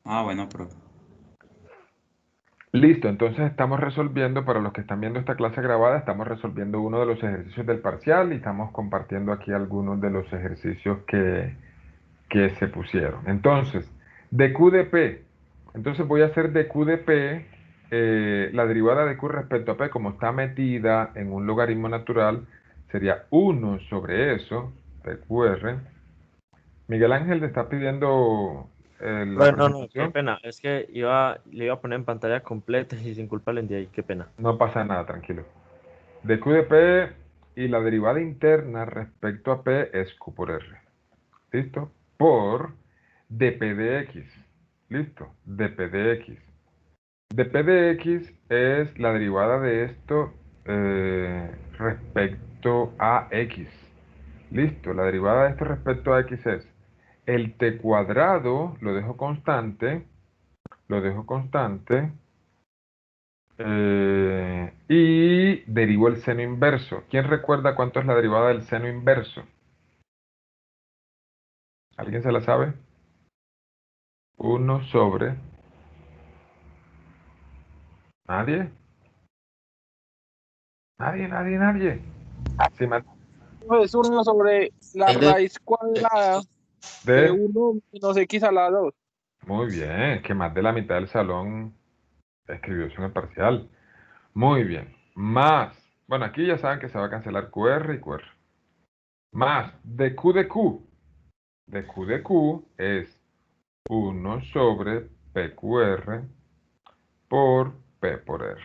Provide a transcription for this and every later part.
Ah, bueno, profe. Listo, entonces estamos resolviendo, para los que están viendo esta clase grabada, estamos resolviendo uno de los ejercicios del parcial y estamos compartiendo aquí algunos de los ejercicios que se pusieron. Entonces, de Q de P. Entonces voy a hacer de Q de P, la derivada de Q respecto a P, como está metida en un logaritmo natural, sería 1 sobre eso, PQR. Miguel Ángel te está pidiendo la Bueno, no, qué presentación. pena. Es que le iba a poner en pantalla completa y sin culpa le envié ahí, qué pena. No pasa nada, tranquilo. De Q de P y la derivada interna respecto a P es Q por R. ¿Listo? Por dP de X. ¿Listo? dP de X. dP de X es la derivada de esto respecto a X. ¿Listo? La derivada de esto respecto a X es el T cuadrado, lo dejo constante, y derivo el seno inverso. ¿Quién recuerda cuánto es la derivada del seno inverso? ¿Alguien se la sabe? 1 sobre... ¿Nadie? Nadie, nadie, nadie. Si me- Es 1 sobre la Es de- raíz cuadrada de de... 1 menos x a la 2. Muy bien, que más de la mitad del salón escribió eso en el parcial. Muy bien. Más. Bueno, aquí ya saben que se va a cancelar QR y QR. Más de Q de Q. De Q de Q es 1 sobre PQR por P por R.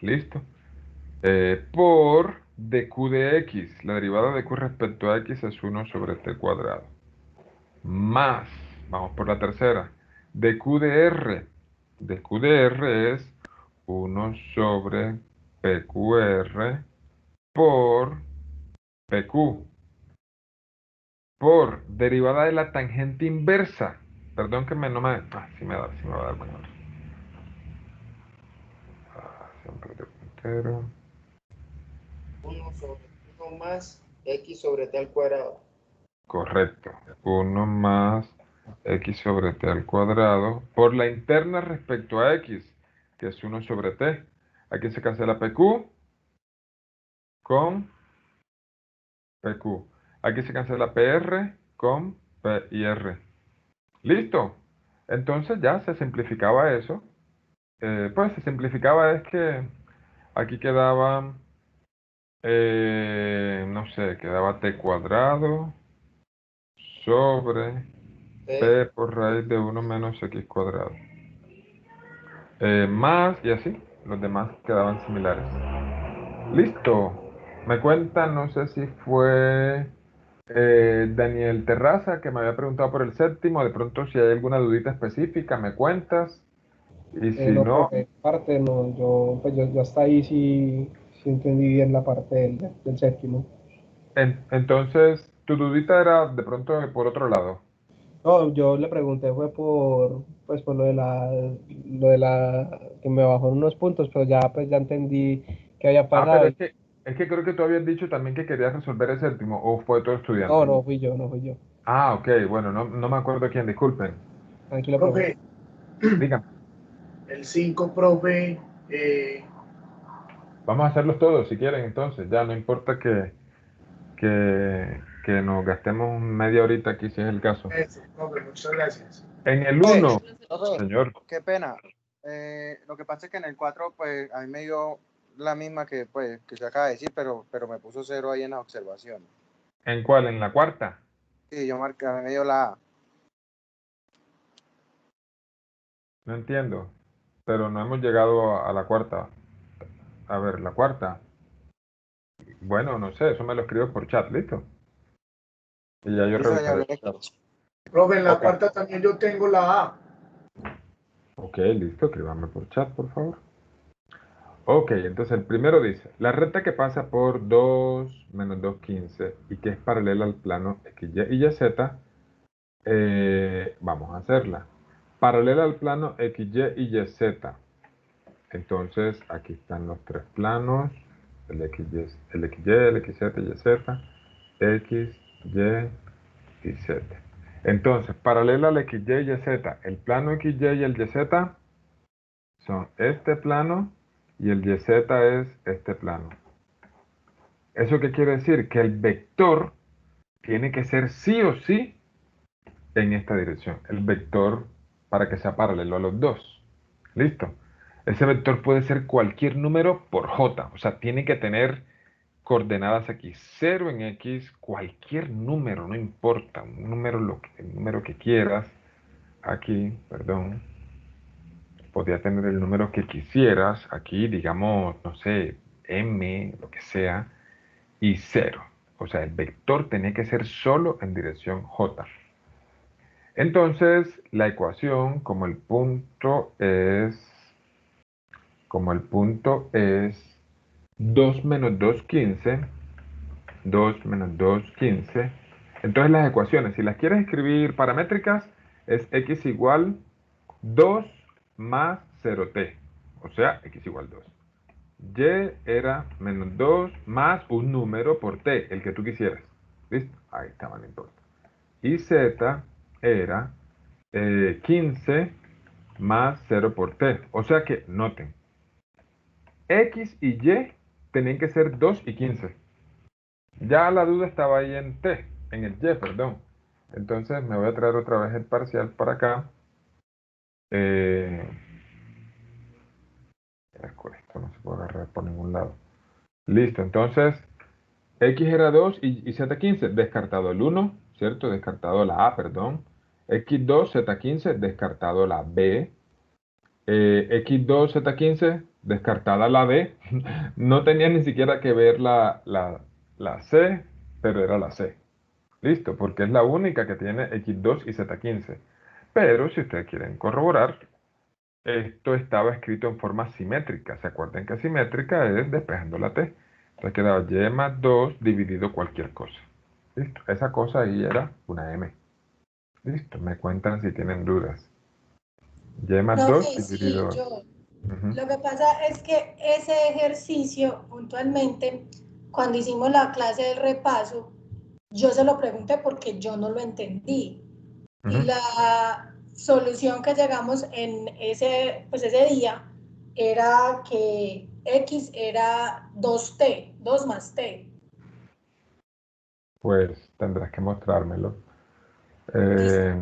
¿Listo? Por dQ de X. La derivada de Q respecto a X es 1 sobre T cuadrado. Más, vamos por la tercera, dQ de R. dQ de R es 1 sobre PQR por PQ. Por derivada de la tangente inversa. Perdón que no me... Ah, sí me va a dar mejor. Siempre de puntero. 1 sobre 1 más x sobre t al cuadrado. Correcto. 1 más x sobre t al cuadrado por la interna respecto a x, que es 1 sobre t. Aquí se cancela PQ con PQ. Aquí se cancela PR con P y R. ¿Listo? Entonces ya se simplificaba eso. Pues se simplificaba es que aquí quedaba, no sé, quedaba t cuadrado sobre T, p por raíz de 1 menos x cuadrado. Más y así, los demás quedaban similares. Listo. Me cuenta, no sé si fue Daniel Terraza que me había preguntado por el séptimo. De pronto, si hay alguna dudita específica, me cuentas. Y si No, no, profe, parte no, yo hasta ahí sí entendí bien la parte del séptimo. entonces, tu dudita era de pronto por otro lado. No, yo le pregunté fue pues por que me bajó en unos puntos, pero pues ya entendí qué había Ah, pasado. pero es que creo que tú habías dicho también que querías resolver el séptimo, o fue tu No, estudiante. no fui yo. Ah, ok, bueno, no me acuerdo quién, disculpen. Tranquilo, profe. Profe, Díganme. el 5 profe, eh, Vamos a hacerlos todos si quieren, entonces. Ya no importa que nos gastemos media horita aquí si es el caso. eso, profe, muchas gracias. En el Profe, uno, profe, señor. qué pena. Lo que pasa es que en el 4 pues, a mí me dio la misma que, pues, que se acaba de decir, pero me puso cero ahí en la observación. ¿En cuál? ¿En la cuarta? Sí, yo marqué, a mí me dio la A. No entiendo. Pero no hemos llegado a la cuarta. A ver, la cuarta. Bueno, no sé, eso me lo escribo por chat, ¿listo? Y ya yo Listo, señor revisaré. director. Profe, en la Ok. cuarta también yo tengo la A. Ok, listo, escríbame por chat, por favor. Ok, entonces el primero dice, la recta que pasa por 2 menos 2 15 y que es paralela al plano XY y YZ, vamos a hacerla. Paralela al plano XY y YZ. Entonces, aquí están los tres planos, el XY, el XZ, YZ, X, Y y Z. Entonces, paralela al XY y YZ, el plano XY y el YZ son este plano y el YZ es este plano. ¿Eso qué quiere decir? Que el vector tiene que ser sí o sí en esta dirección. El vector para que sea paralelo a los dos. ¿Listo? Ese vector puede ser cualquier número por J. O sea, tiene que tener coordenadas aquí. 0 en X, cualquier número, no importa. Un número, el número que quieras. Aquí, perdón. Podría tener el número que quisieras. Aquí, digamos, no sé, M, lo que sea. Y 0. O sea, el vector tenía que ser solo en dirección J. Entonces, la ecuación, como el punto es 2 menos 2, 15, 2 menos 2, 15. Entonces las ecuaciones, si las quieres escribir paramétricas, es x igual 2 más 0t, o sea, x igual 2. Y era menos 2 más un número por t, el que tú quisieras. ¿Listo? Ahí está, no importa. Y z era 15 más 0 por t. O sea que, noten, x y y tenían que ser 2 y 15. Ya la duda estaba ahí en t, en el y, perdón. Entonces me voy a traer otra vez el parcial para acá. Esto no se puede agarrar por ningún lado. Listo, entonces x era 2 y z15, descartado el 1, ¿cierto? Descartado la a, perdón. x2, z15, descartado la b. x2, z15, descartada la b. No tenía ni siquiera que ver la c, pero era la c. Listo, porque es la única que tiene x2 y z15. Pero si ustedes quieren corroborar, esto estaba escrito en forma simétrica. ¿Se acuerdan que simétrica es despejando la t? Entonces quedaba y más 2 dividido cualquier cosa. Listo, esa cosa ahí era una m. Listo, me cuentan si tienen dudas. Y más 2 Profe, sí, dividido... yo. Ujú. Lo que pasa es que ese ejercicio, puntualmente, cuando hicimos la clase del repaso, yo se lo pregunté porque yo no lo entendí. Y Ujú. la solución que llegamos en ese, pues ese día era que X era 2t, 2 más t. Pues tendrás que mostrármelo. Listo. Eh,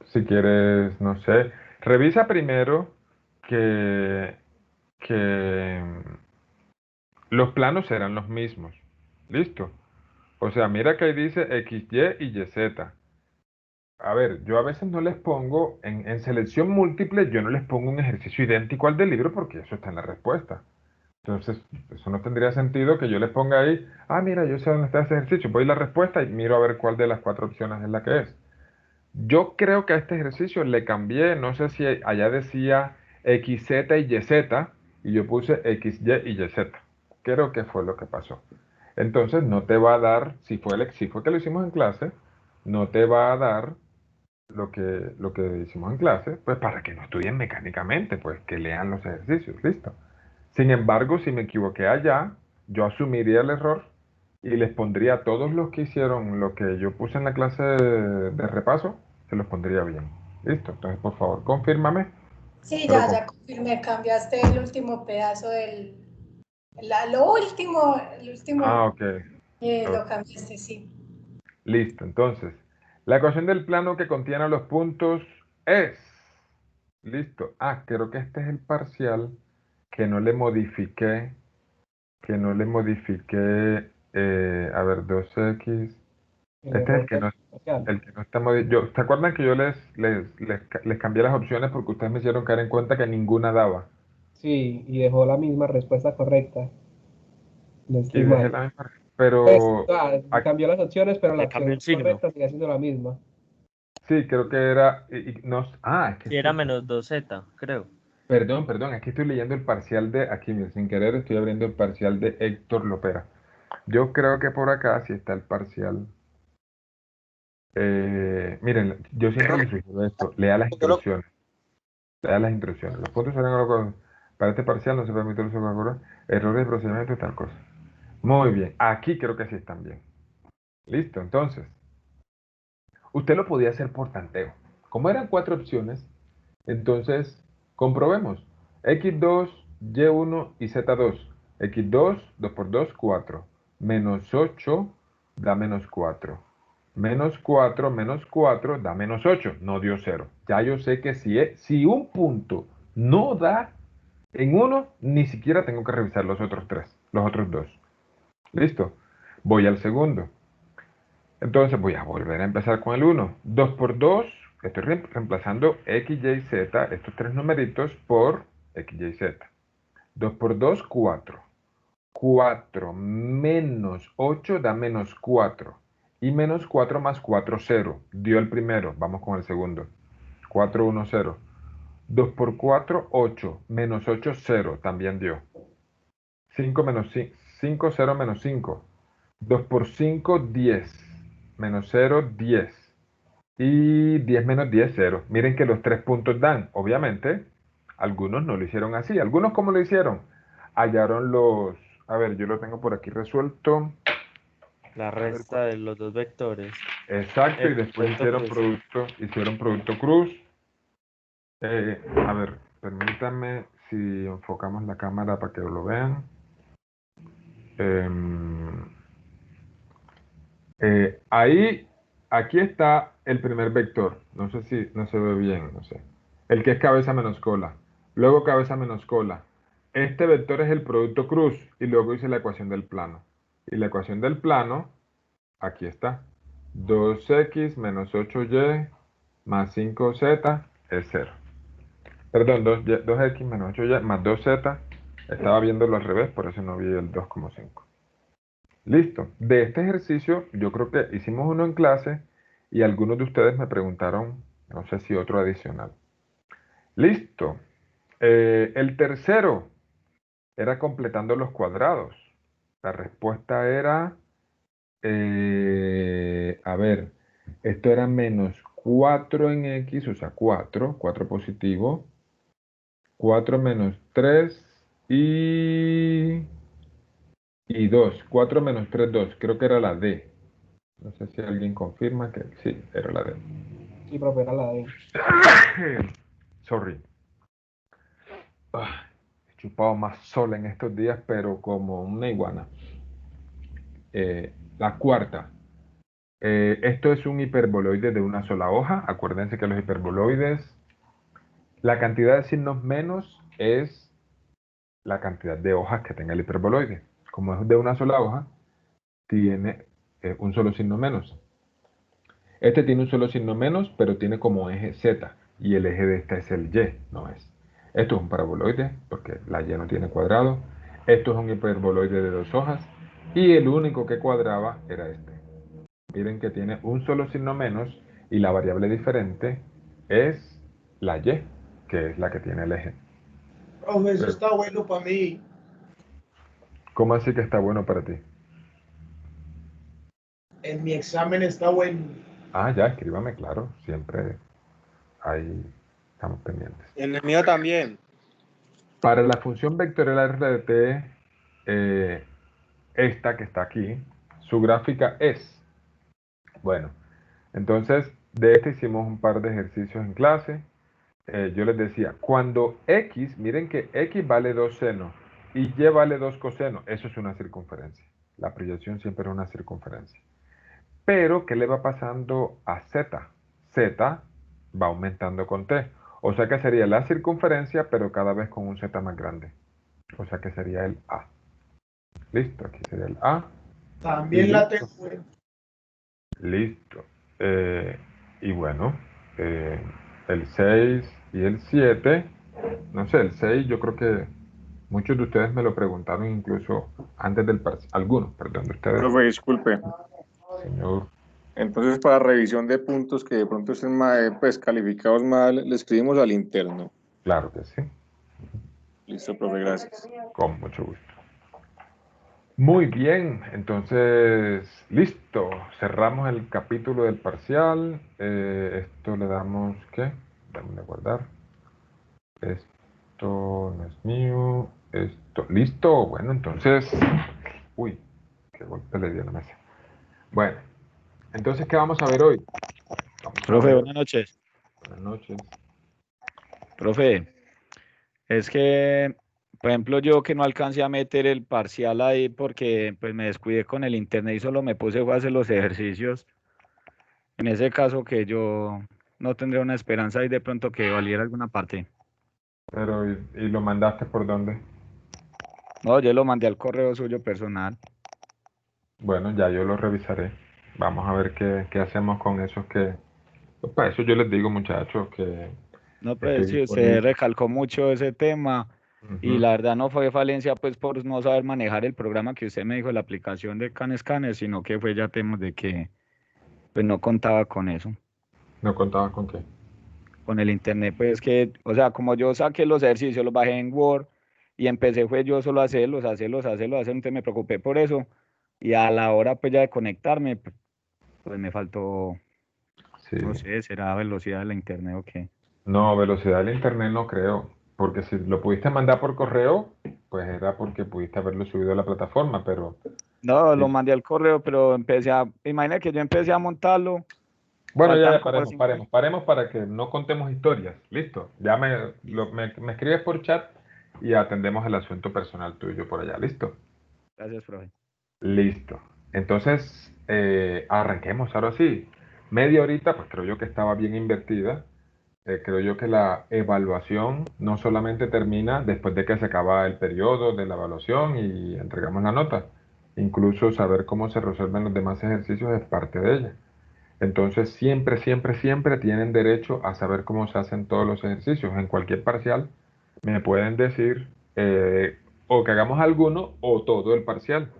si quieres, no sé, revisa primero que los planos serán los mismos. ¿Listo? O sea, mira que ahí dice XY y YZ. A ver, yo a veces no les pongo, en selección múltiple, yo no les pongo un ejercicio idéntico al del libro porque eso está en la respuesta. Entonces, eso no tendría sentido que yo les ponga ahí, mira, yo sé dónde está ese ejercicio, voy a la respuesta y miro a ver cuál de las 4 opciones es la que es. Yo creo que a este ejercicio le cambié, no sé si allá decía XZ y YZ, y yo puse XY y YZ. Creo que fue lo que pasó. Entonces no te va a dar, si fue que lo hicimos en clase, no te va a dar lo que hicimos en clase, pues para que no estudien mecánicamente, pues que lean los ejercicios, listo. Sin embargo, si me equivoqué allá, yo asumiría el error y les pondría a todos los que hicieron lo que yo puse en la clase de repaso, se los pondría bien. Listo, entonces por favor, confírmame. Sí, Pero ya confirmé, cambiaste el último pedazo lo último, ok. lo Ok. cambiaste, sí. Listo, entonces, la ecuación del plano que contiene los puntos es... Listo. Creo que este es el parcial que no le modifiqué, a ver, 2x. El Este es error fue parcial. el que no está modificado. ¿Se acuerdan que yo les cambié las opciones porque ustedes me hicieron caer en cuenta que ninguna daba? Sí, y dejó la misma respuesta correcta. No Y estoy dejé mal. la misma. Pues, Pero cambió las opciones, pero la Le cambió opción el signo. correcta sigue siendo la misma. sí, creo que era. No, es que Si era estoy. menos 2z, creo. Perdón, es que estoy leyendo el parcial de. Aquí, mira, sin querer, estoy abriendo el parcial de Héctor Lopera. Yo creo que por acá sí está el parcial. Miren, yo siempre les sugiero esto: lea las instrucciones. Lea las instrucciones. Los puntos serán colocados. Para este parcial no se permite el uso de calculadora, errores de procedimiento y tal cosa. Muy bien. Aquí creo que sí están bien. Listo, entonces. usted lo podía hacer por tanteo. Como eran 4 opciones, entonces comprobemos. X2, Y1 y Z2. X2, 2 por 2, 4. Menos 8 da menos 4. Menos 4 menos 4 da menos 8. No dio 0. Ya yo sé que si un punto no da en uno, ni siquiera tengo que revisar los otros 2. ¿Listo? Voy al segundo. Entonces voy a volver a empezar con el 1. 2 por 2, estoy reemplazando X, Y, Z, estos 3 numeritos por X, Y, Z. 2 por 2, 4. 4 menos 8 da menos 4. Y menos 4 más 4, 0. Dio el primero. Vamos con el segundo. 4, 1, 0. 2 por 4, 8. Menos 8, 0. También dio. 5 menos 5, 0 menos 5. 2 por 5, 10. Menos 0, 10. Y 10 menos 10, 0. Miren que los 3 puntos dan. Obviamente, algunos no lo hicieron así. ¿Algunos cómo lo hicieron? Hallaron los... A ver, yo lo tengo por aquí resuelto. La resta de los dos vectores. Exacto, y después hicieron producto cruz. A ver, permítanme si enfocamos la cámara para que lo vean. Aquí está el primer vector. No sé si no se ve bien, no sé. El que es cabeza menos cola. Luego cabeza menos cola. Este vector es el producto cruz y luego hice la ecuación del plano. Y la ecuación del plano, aquí está. 2x menos 8y más 5z es 0. Perdón, 2x menos 8y más 2z. Estaba viéndolo al revés, por eso no vi el 2 como 5. Listo. De este ejercicio, yo creo que hicimos uno en clase y algunos de ustedes me preguntaron, no sé si otro adicional. Listo. El tercero era completando los cuadrados. La respuesta era, a ver, esto era menos 4 en X, o sea, 4 positivo, 4 menos 3 y 2. 4 menos 3, 2. Creo que era la D. No sé si alguien confirma que sí, era la D. Sí, profe, era la D. Sorry. He chupado más sol en estos días, pero como una iguana. La cuarta. Esto es un hiperboloide de una sola hoja. Acuérdense que los hiperboloides, la cantidad de signos menos es la cantidad de hojas que tenga el hiperboloide. Como es de una sola hoja, tiene un solo signo menos. Este tiene un solo signo menos, pero tiene como eje Z. Y el eje de esta es el Y, no es. Esto es un paraboloide, porque la Y no tiene cuadrado. Esto es un hiperboloide de 2 hojas. Y el único que cuadraba era este. Miren que tiene un solo signo menos y la variable diferente es la Y, que es la que tiene el eje. Profe, eso está bueno para mí. ¿Cómo así que está bueno para ti? En mi examen está bueno. Ah, ya, escríbame, claro. Siempre ahí estamos pendientes. En el mío también. Para la función vectorial RDT, esta que está aquí, su gráfica es. Bueno, entonces de este hicimos un par de ejercicios en clase. Yo les decía, cuando X, miren que X vale 2 senos y Y vale 2 cosenos, eso es una circunferencia. La proyección siempre es una circunferencia. Pero, ¿qué le va pasando a Z? Z va aumentando con T. O sea que sería la circunferencia, pero cada vez con un Z más grande. O sea que sería el A. Listo, aquí sería el A. También la tengo. Listo. Y bueno, el 6 y el 7. No sé, el 6 yo creo que muchos de ustedes me lo preguntaron incluso antes del parcial. Algunos, perdón, de ustedes. Profe, disculpe. Señor. Entonces, para revisión de puntos que de pronto estén pues, calificados mal, le escribimos al interno. Claro que sí. Listo, profe, gracias. Con mucho gusto. Muy bien, entonces, listo. Cerramos el capítulo del parcial. Esto le damos, ¿qué? Dame a guardar. Esto no es mío. Esto, listo. Bueno, entonces, uy, qué golpe le dio a la mesa. Bueno, entonces, ¿qué vamos a ver hoy? Vamos a Profe, ver. buenas noches. Buenas noches. Profe, es que, por ejemplo, yo que no alcancé a meter el parcial ahí porque pues me descuidé con el internet y solo me puse fue a hacer los ejercicios. En ese caso que yo no tendría una esperanza ahí de pronto que valiera alguna parte. Pero, ¿y lo mandaste por dónde? No, yo lo mandé al correo suyo personal. Bueno, ya yo lo revisaré. Vamos a ver qué hacemos con esos que... Pues para eso yo les digo, muchachos, que No, estoy pues sí, usted disponible. recalcó mucho ese tema y Ujú. la verdad no fue falencia pues por no saber manejar el programa que usted me dijo, la aplicación de CanScanner, sino que fue ya temas de que pues no contaba con eso. ¿No contabas con qué? Con el internet, pues que, o sea, como yo saqué los ejercicios, los bajé en Word y empecé fue yo solo a hacerlos, entonces me preocupé por eso y a la hora pues ya de conectarme, pues me faltó, Sí. no sé, será velocidad de la internet o qué. No, velocidad del internet no creo, porque si lo pudiste mandar por correo, pues era porque pudiste haberlo subido a la plataforma, pero No, lo sí. mandé al correo, pero imagina que yo empecé a montarlo, Bueno, faltan ya como paremos, 5. paremos para que no contemos historias. Listo. Ya me escribes por chat y atendemos el asunto personal tuyo por allá. Listo. Gracias, profe. Listo. Entonces, arranquemos ahora sí. Media horita, pues creo yo que estaba bien invertida. Creo yo que la evaluación no solamente termina después de que se acaba el periodo de la evaluación y entregamos la nota. Incluso saber cómo se resuelven los demás ejercicios es parte de ella. Entonces, siempre, siempre, siempre tienen derecho a saber cómo se hacen todos los ejercicios. En cualquier parcial me pueden decir o que hagamos alguno o todo el parcial.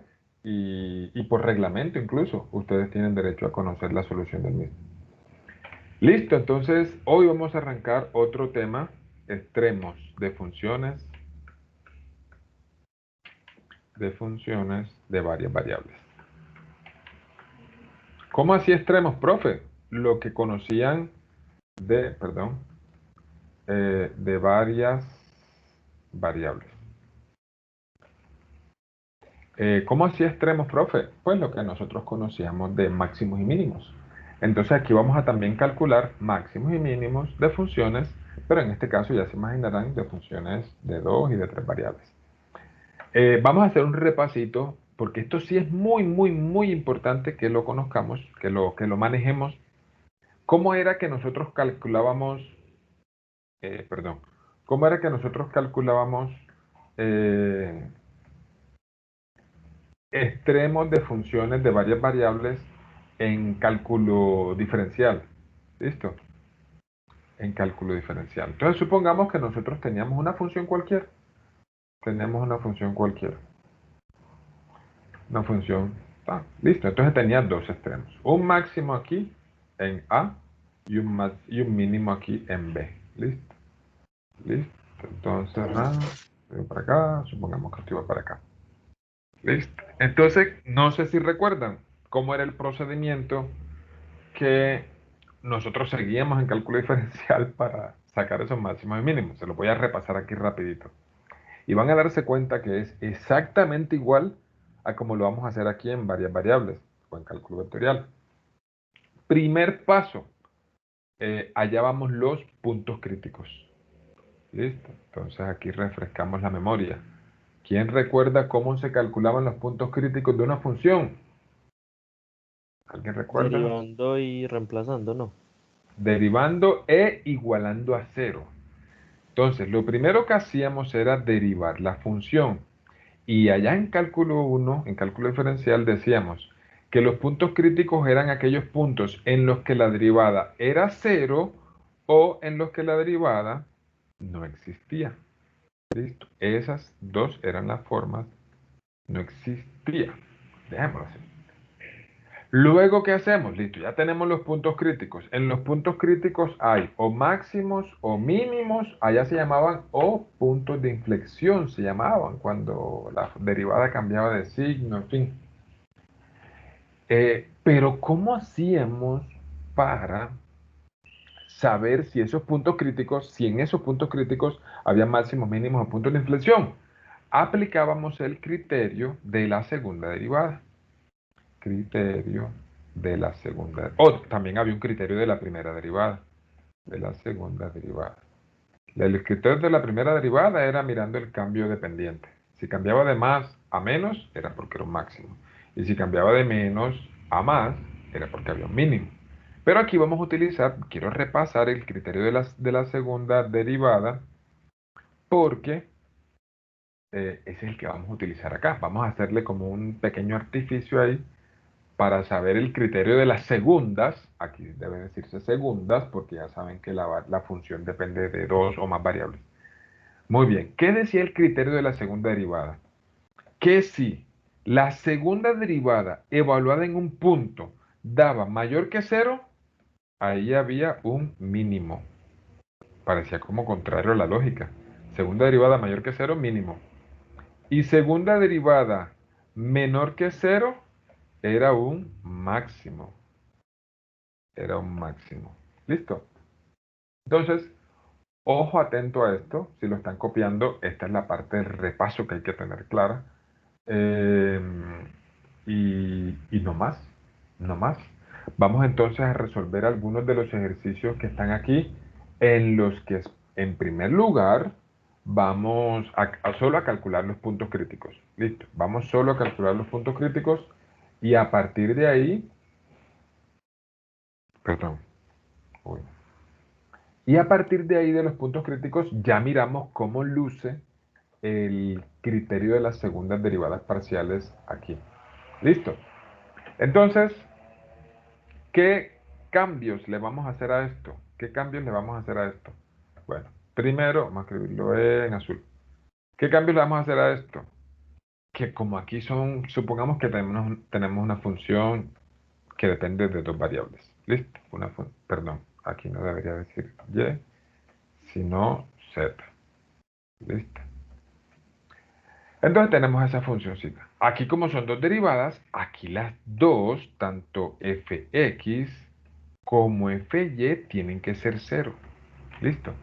Y por reglamento incluso, ustedes tienen derecho a conocer la solución del mismo. Listo, entonces hoy vamos a arrancar otro tema, extremos de funciones de varias variables. ¿Cómo así extremos, profe? Lo que conocían de varias variables. ¿Cómo así extremos, profe? Pues lo que nosotros conocíamos de máximos y mínimos. Entonces aquí vamos a también calcular máximos y mínimos de funciones, pero en este caso ya se imaginarán de funciones de 2 y de 3 variables. Vamos a hacer un repasito, porque esto sí es muy, muy, muy importante que lo conozcamos, que lo manejemos. ¿Cómo era que nosotros calculábamos ¿cómo era que nosotros calculábamos extremos de funciones de varias variables en cálculo diferencial? ¿Listo? En cálculo diferencial. Entonces supongamos que nosotros teníamos una función cualquiera. Tenemos una función cualquiera. Una función. Listo. Entonces tenía dos extremos. Un máximo aquí en A y un mínimo aquí en B. ¿Listo? Listo. Entonces, voy para acá, supongamos que estoy para acá. Listo. Entonces, no sé si recuerdan cómo era el procedimiento que nosotros seguíamos en cálculo diferencial para sacar esos máximos y mínimos. Se los voy a repasar aquí rapidito. Y van a darse cuenta que es exactamente igual a como lo vamos a hacer aquí en varias variables o en cálculo vectorial. Primer paso, hallábamos los puntos críticos. Listo. Entonces aquí refrescamos la memoria. ¿Quién recuerda cómo se calculaban los puntos críticos de una función? ¿Alguien recuerda? Derivando y reemplazando, ¿no? Derivando e igualando a 0. Entonces, lo primero que hacíamos era derivar la función. Y allá en cálculo 1, en cálculo diferencial, decíamos que los puntos críticos eran aquellos puntos en los que la derivada era 0 o en los que la derivada no existía. Listo. Esas dos eran las formas. No existía. Dejémoslo así. Luego, ¿qué hacemos? Listo, ya tenemos los puntos críticos. En los puntos críticos hay o máximos o mínimos, allá se llamaban, o puntos de inflexión se llamaban, cuando la derivada cambiaba de signo, en fin. Pero ¿cómo hacíamos para saber si esos puntos críticos, si en esos puntos críticos había máximos, mínimos o puntos de inflexión? Aplicábamos el criterio de la segunda derivada. Criterio de la segunda. O también había un criterio de la primera derivada. De la segunda derivada. El criterio de la primera derivada era mirando el cambio dependiente. Si cambiaba de más a menos, era porque era un máximo. Y si cambiaba de menos a más, era porque había un mínimo. Pero aquí vamos a utilizar, quiero repasar el criterio de la segunda derivada, porque ese es el que vamos a utilizar acá. Vamos a hacerle como un pequeño artificio ahí para saber el criterio de las segundas. Aquí debe decirse segundas porque ya saben que la función depende de dos o más variables. Muy bien, ¿qué decía el criterio de la segunda derivada? Que si la segunda derivada evaluada en un punto daba mayor que 0, ahí había un mínimo. Parecía como contrario a la lógica. Segunda derivada mayor que 0, mínimo. Y segunda derivada menor que 0 era un máximo. Era un máximo. ¿Listo? Entonces, ojo atento a esto. Si lo están copiando, esta es la parte del repaso que hay que tener clara. Y no más. No más. Vamos entonces a resolver algunos de los ejercicios que están aquí, en los que, en primer lugar, vamos solo a calcular los puntos críticos. Listo. Vamos solo a calcular los puntos críticos y a partir de ahí, perdón. Uy. Y a partir de ahí de los puntos críticos ya miramos cómo luce el criterio de las segundas derivadas parciales aquí. ¿Listo? Entonces, ¿qué cambios le vamos a hacer a esto? ¿Qué cambios le vamos a hacer a esto? Bueno, primero, vamos a escribirlo en azul. ¿Qué cambios le vamos a hacer a esto? Que como aquí supongamos que tenemos una función que depende de dos variables. ¿Listo? Perdón, aquí no debería decir y, sino z. ¿Listo? Entonces tenemos esa funcióncita. Aquí como son dos derivadas, aquí las dos, tanto fx como fy, tienen que ser 0. ¿Listo?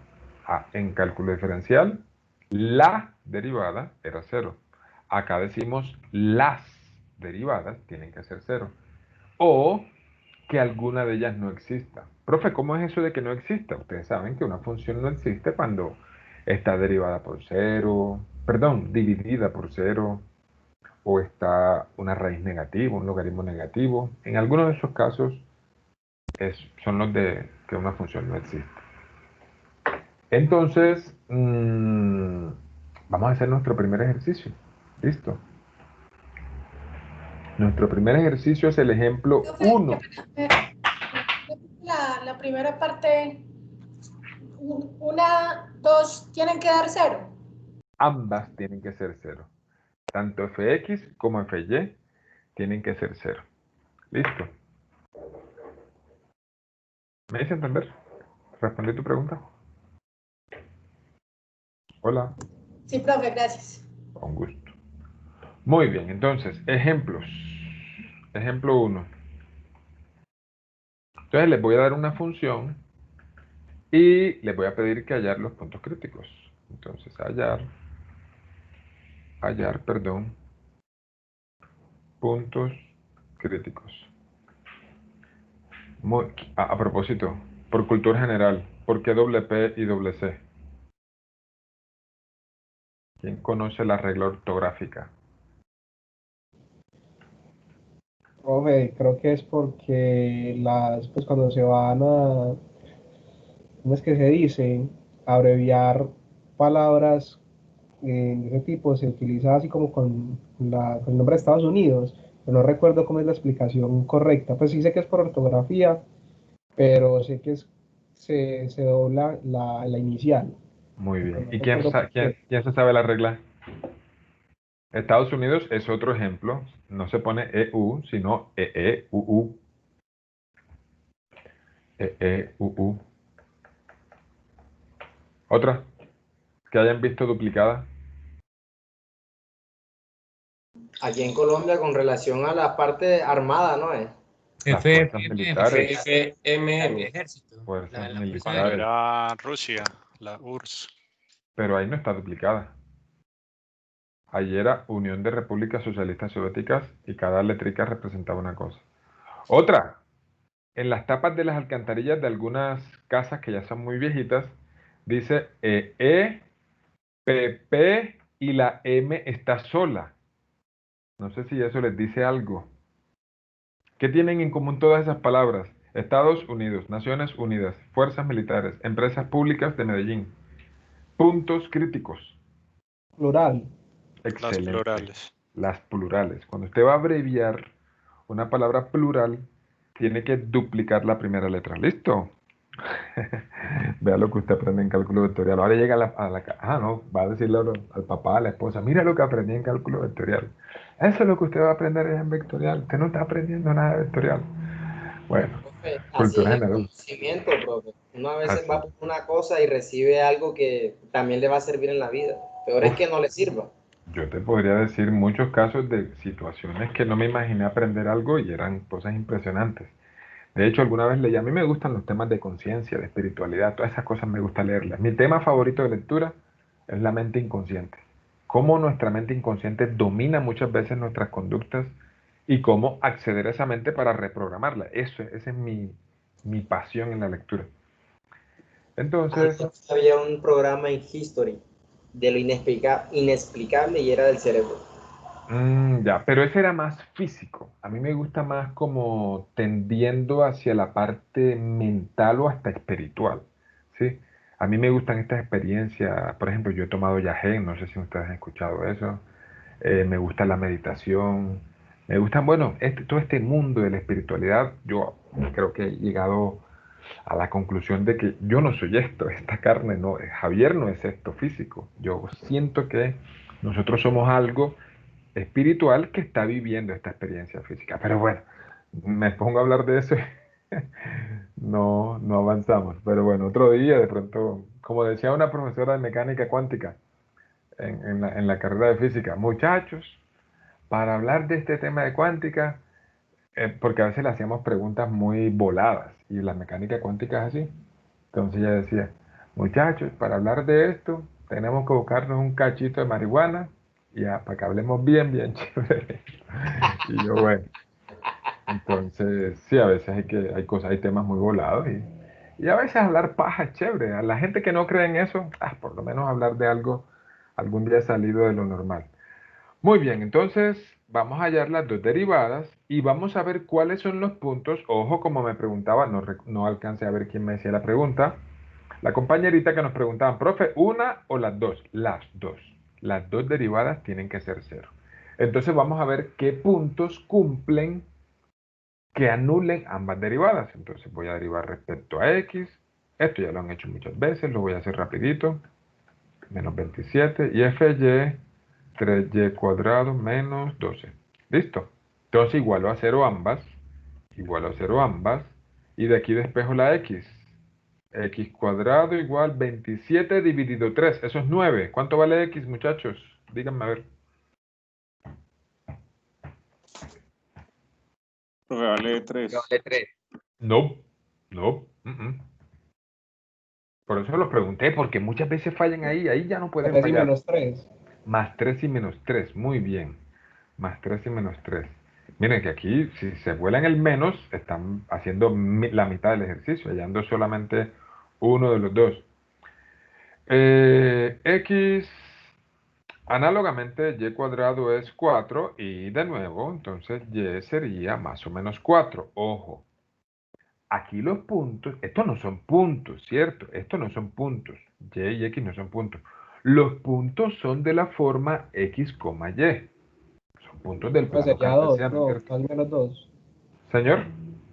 En cálculo diferencial, la derivada era 0. Acá decimos las derivadas tienen que ser 0. O que alguna de ellas no exista. Profe, ¿cómo es eso de que no exista? Ustedes saben que una función no existe cuando está derivada por 0, perdón, dividida por 0, o está una raíz negativa, un logaritmo negativo. En algunos de esos casos son los de que una función no existe. Entonces, vamos a hacer nuestro primer ejercicio. ¿Listo? Nuestro primer ejercicio es el ejemplo 1. La primera parte, 1, 2, ¿tienen que dar 0? Ambas tienen que ser 0. Tanto fx como fy tienen que ser 0. ¿Listo? ¿Me hice entender? ¿Respondí tu pregunta? Hola. Sí, profe, gracias. Con gusto. Muy bien, entonces, ejemplos. Ejemplo 1. Entonces les voy a dar una función y les voy a pedir que hallar los puntos críticos. Entonces, puntos críticos. A propósito, por cultura general, ¿por qué doble P y doble C? ¿Quién conoce la regla ortográfica? Profe, creo que es porque pues cuando se van a, ¿cómo es que se dice? Abreviar palabras de ese tipo se utiliza así como con el nombre de Estados Unidos, pero no recuerdo cómo es la explicación correcta. Pues sí sé que es por ortografía, pero sé que se dobla la inicial. Muy bien. No ¿Y quién recuerdo por qué. se sabe la regla? Estados Unidos es otro ejemplo. No se pone EU, sino EE-UU. EE-UU. ¿Otra? Que hayan visto duplicada. Aquí en Colombia, con relación a la parte armada, ¿no es? Las fuerzas militares. FMM. Ejército. Fuerzas La militares. Era Rusia, la URSS. Pero ahí no está duplicada. Ahí era Unión de Repúblicas Socialistas Soviéticas y cada letrica representaba una cosa. Otra, en las tapas de las alcantarillas de algunas casas que ya son muy viejitas, dice PP y la M está sola. No sé si eso les dice algo. ¿Qué tienen en común todas esas palabras? Estados Unidos, Naciones Unidas, Fuerzas Militares, Empresas Públicas de Medellín. Puntos críticos. Plural. Las Excelente. plurales. Las plurales. Cuando usted va a abreviar una palabra plural, tiene que duplicar la primera letra. ¿Listo? Vea lo que usted aprende en cálculo vectorial. Ahora llega no, va a decirle al papá, a la esposa, mira lo que aprendí en cálculo vectorial. Eso es lo que usted va a aprender en vectorial. Usted no está aprendiendo nada de vectorial. Bueno, Profe, así cultura es el general. conocimiento, profe. Uno a veces Así. va por una cosa y recibe algo que también le va a servir en la vida. Peor es Uf. que no le sirva. Yo te podría decir muchos casos de situaciones que no me imaginé aprender algo y eran cosas impresionantes. De hecho, alguna vez leí, a mí me gustan los temas de conciencia, de espiritualidad, todas esas cosas me gusta leerlas. Mi tema favorito de lectura es la mente inconsciente. Cómo nuestra mente inconsciente domina muchas veces nuestras conductas y cómo acceder a esa mente para reprogramarla. Esa es mi pasión en la lectura. Entonces, Había un programa en History de lo inexplicable y era del cerebro. ya, pero ese era más físico. A mí me gusta más como tendiendo hacia la parte mental o hasta espiritual, ¿sí? A mí me gustan estas experiencias. Por ejemplo, yo he tomado yagé, no sé si ustedes han escuchado eso. Me gusta la meditación. Me gustan, bueno, todo este mundo de la espiritualidad. Yo creo que he llegado a la conclusión de que yo no soy esto, esta carne no, Javier no es esto físico. Yo siento que nosotros somos algo espiritual que está viviendo esta experiencia física. Pero bueno, me pongo a hablar de eso y no avanzamos. Pero bueno, otro día de pronto, como decía una profesora de mecánica cuántica en la carrera de física, muchachos, para hablar de este tema de cuántica, porque a veces le hacíamos preguntas muy voladas y la mecánica cuántica es así. Entonces ella decía, muchachos, para hablar de esto tenemos que buscarnos un cachito de marihuana ya, para que hablemos bien chévere. Y yo, bueno, entonces sí, a veces hay cosas, hay temas muy volados y a veces hablar paja es chévere. A la gente que no cree en eso, por lo menos hablar de algo algún día salido de lo normal. Muy bien, entonces vamos a hallar las dos derivadas y vamos a ver cuáles son los puntos. Ojo, como me preguntaba, no alcancé a ver quién me decía la pregunta. La compañerita que nos preguntaba, profe, ¿una o las dos? Las dos. Las dos derivadas tienen que ser cero. Entonces vamos a ver qué puntos cumplen que anulen ambas derivadas. Entonces voy a derivar respecto a x. Esto ya lo han hecho muchas veces, lo voy a hacer rapidito. Menos 27 y fy 3y cuadrado menos 12. ¿Listo? Entonces igualo a 0 ambas. Igualo a 0 ambas. Y de aquí despejo la x. X cuadrado igual 27 dividido 3. Eso es 9. ¿Cuánto vale x, muchachos? Díganme a ver. Profe, vale 3. Vale 3. No. Por eso los pregunté, porque muchas veces fallan ahí. Ahí ya no pueden 3 y fallar. menos 3. Más 3 y menos 3. Muy bien. Más 3 y menos 3. Miren que aquí, si se vuelan el menos, están haciendo la mitad del ejercicio, hallando solamente uno de los dos. X, análogamente, y cuadrado es 4, y de nuevo, entonces y sería más o menos 4. Ojo, aquí los puntos, estos no son puntos, ¿cierto? Estos no son puntos. Y x no son puntos. Los puntos son de la forma x, y. Son puntos del Pues plano sería 2, cartesiano, no, ¿cierto? más menos 2. Señor,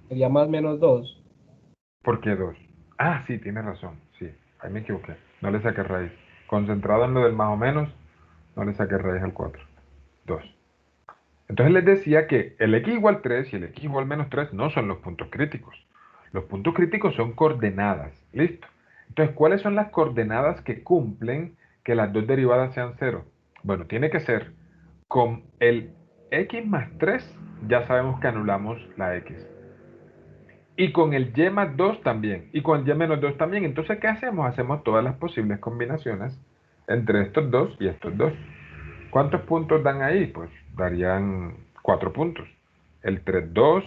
Sería más menos 2. ¿por qué 2? Ah, sí, tiene razón. Sí, ahí me equivoqué. No le saqué raíz. Concentrado en lo del más o menos, no le saqué raíz al 4. 2. Entonces les decía que el x igual 3 y el x igual menos 3 no son los puntos críticos. Los puntos críticos son coordenadas. ¿Listo? Entonces, ¿cuáles son las coordenadas que cumplen que las dos derivadas sean 0? Bueno, tiene que ser con el x más 3, ya sabemos que anulamos la x. Y con el y más 2 también. Y con el y menos 2 también. Entonces, ¿qué hacemos? Hacemos todas las posibles combinaciones entre estos dos y estos dos. ¿Cuántos puntos dan ahí? Pues darían 4 puntos. El 3, 2,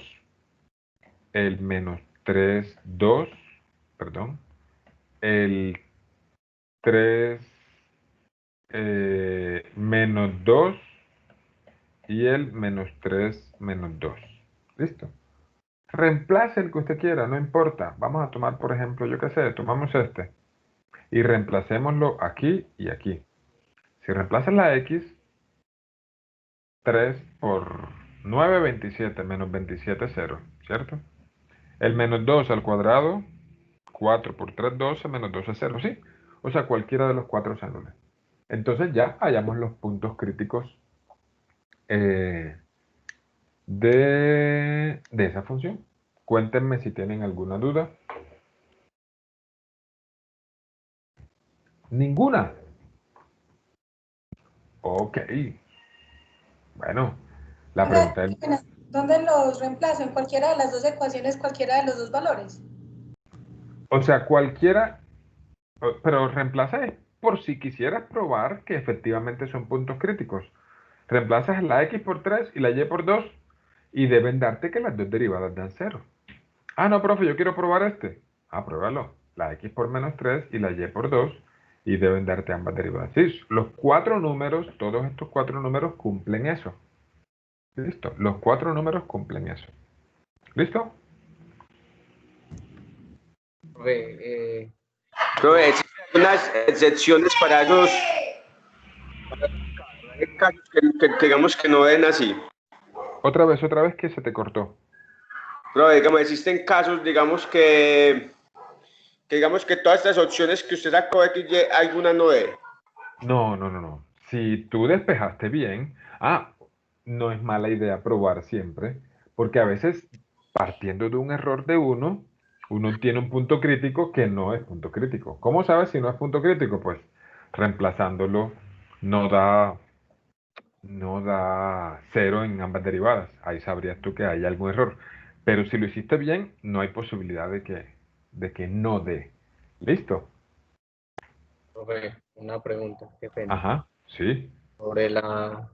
el menos 3, 2, perdón, el 3 menos 2 y el menos 3 menos 2. ¿Listo? Reemplace el que usted quiera, no importa. Vamos a tomar, por ejemplo, yo qué sé, tomamos este y reemplacémoslo aquí y aquí. Si reemplazas la x, 3 por 9, 27, menos 27, 0, ¿cierto? El menos 2 al cuadrado, 4 por 3, 12, menos 12, 0, ¿sí? O sea, cualquiera de los cuatro se anula. Entonces ya hallamos los puntos críticos de esa función. Cuéntenme si tienen alguna duda. ¿Ninguna? Ok. Bueno, la pregunta es... ¿Dónde los reemplazo? ¿En cualquiera de las dos ecuaciones, cualquiera de los dos valores? O sea, cualquiera... Pero reemplaza es por si quisieras probar que efectivamente son puntos críticos. Reemplazas la x por 3 y la y por 2 y deben darte que las dos derivadas dan 0. Ah, no, profe, yo quiero probar este. Ah, pruébalo. La x por menos 3 y la y por 2 y deben darte ambas derivadas. Sí, los cuatro números, todos estos cuatro números cumplen eso. ¿Listo? Los cuatro números cumplen eso. ¿Listo? Profe, existen unas excepciones para esos casos que digamos que no den así. Otra vez que se te cortó. Profe, digamos, existen casos, digamos que digamos que todas estas opciones que usted sacó X, Y, alguna no dé. No. Si tú despejaste bien, no es mala idea probar siempre, porque a veces partiendo de un error de uno tiene un punto crítico que no es punto crítico. ¿Cómo sabes si no es punto crítico? Pues reemplazándolo no da 0 en ambas derivadas. Ahí sabrías tú que hay algún error. Pero si lo hiciste bien, no hay posibilidad de que no dé. ¿Listo? Profe, una pregunta, qué pena. Ajá, sí. Sobre la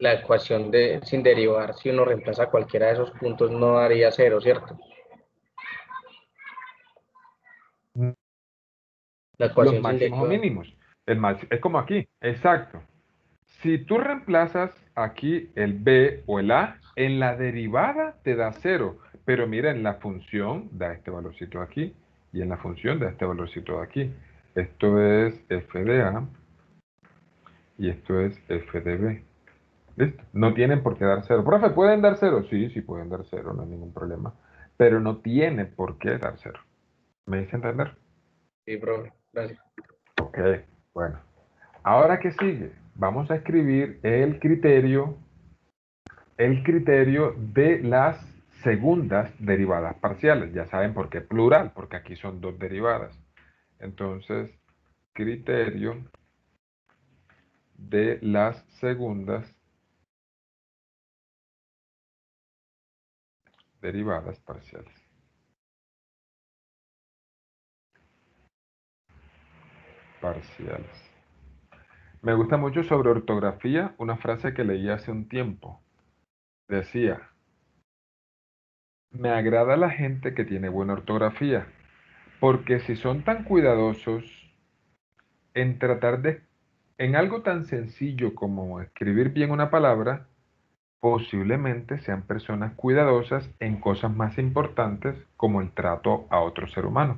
ecuación sin derivar, si uno reemplaza cualquiera de esos puntos, no daría 0, ¿cierto? La Los ecuación sin máximos o derivar. mínimos. Es como aquí, exacto. Si tú reemplazas aquí el b o el a, en la derivada te da 0. Pero mira, en la función da este valorcito de aquí y en la función da este valorcito de aquí. Esto es f de a y esto es f de b. ¿Listo? No tienen por qué dar 0. Profe, ¿pueden dar 0? Sí, pueden dar 0, no hay ningún problema. Pero no tiene por qué dar 0. ¿Me hice entender? Sí, profe, gracias. Ok, bueno. Ahora, ¿qué sigue? Vamos a escribir el criterio de las segundas derivadas parciales. Ya saben por qué plural, porque aquí son dos derivadas. Entonces, criterio de las segundas derivadas parciales. Me gusta mucho sobre ortografía una frase que leí hace un tiempo. Decía, me agrada la gente que tiene buena ortografía, porque si son tan cuidadosos en algo tan sencillo como escribir bien una palabra, posiblemente sean personas cuidadosas en cosas más importantes como el trato a otro ser humano.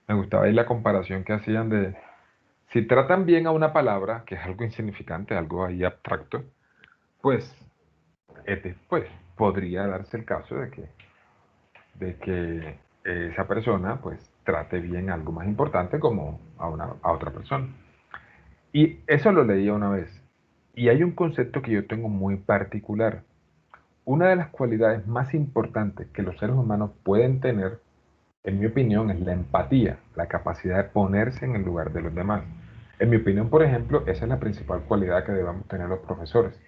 Me gustaba ahí la comparación que hacían de, si tratan bien a una palabra, que es algo insignificante, algo ahí abstracto, pues podría darse el caso de que esa persona pues trate bien algo más importante como a otra persona. Y eso lo leía una vez. Y hay un concepto que yo tengo muy particular. Una de las cualidades más importantes que los seres humanos pueden tener, en mi opinión, es la empatía, la capacidad de ponerse en el lugar de los demás. En mi opinión, por ejemplo, esa es la principal cualidad que debemos tener los profesores.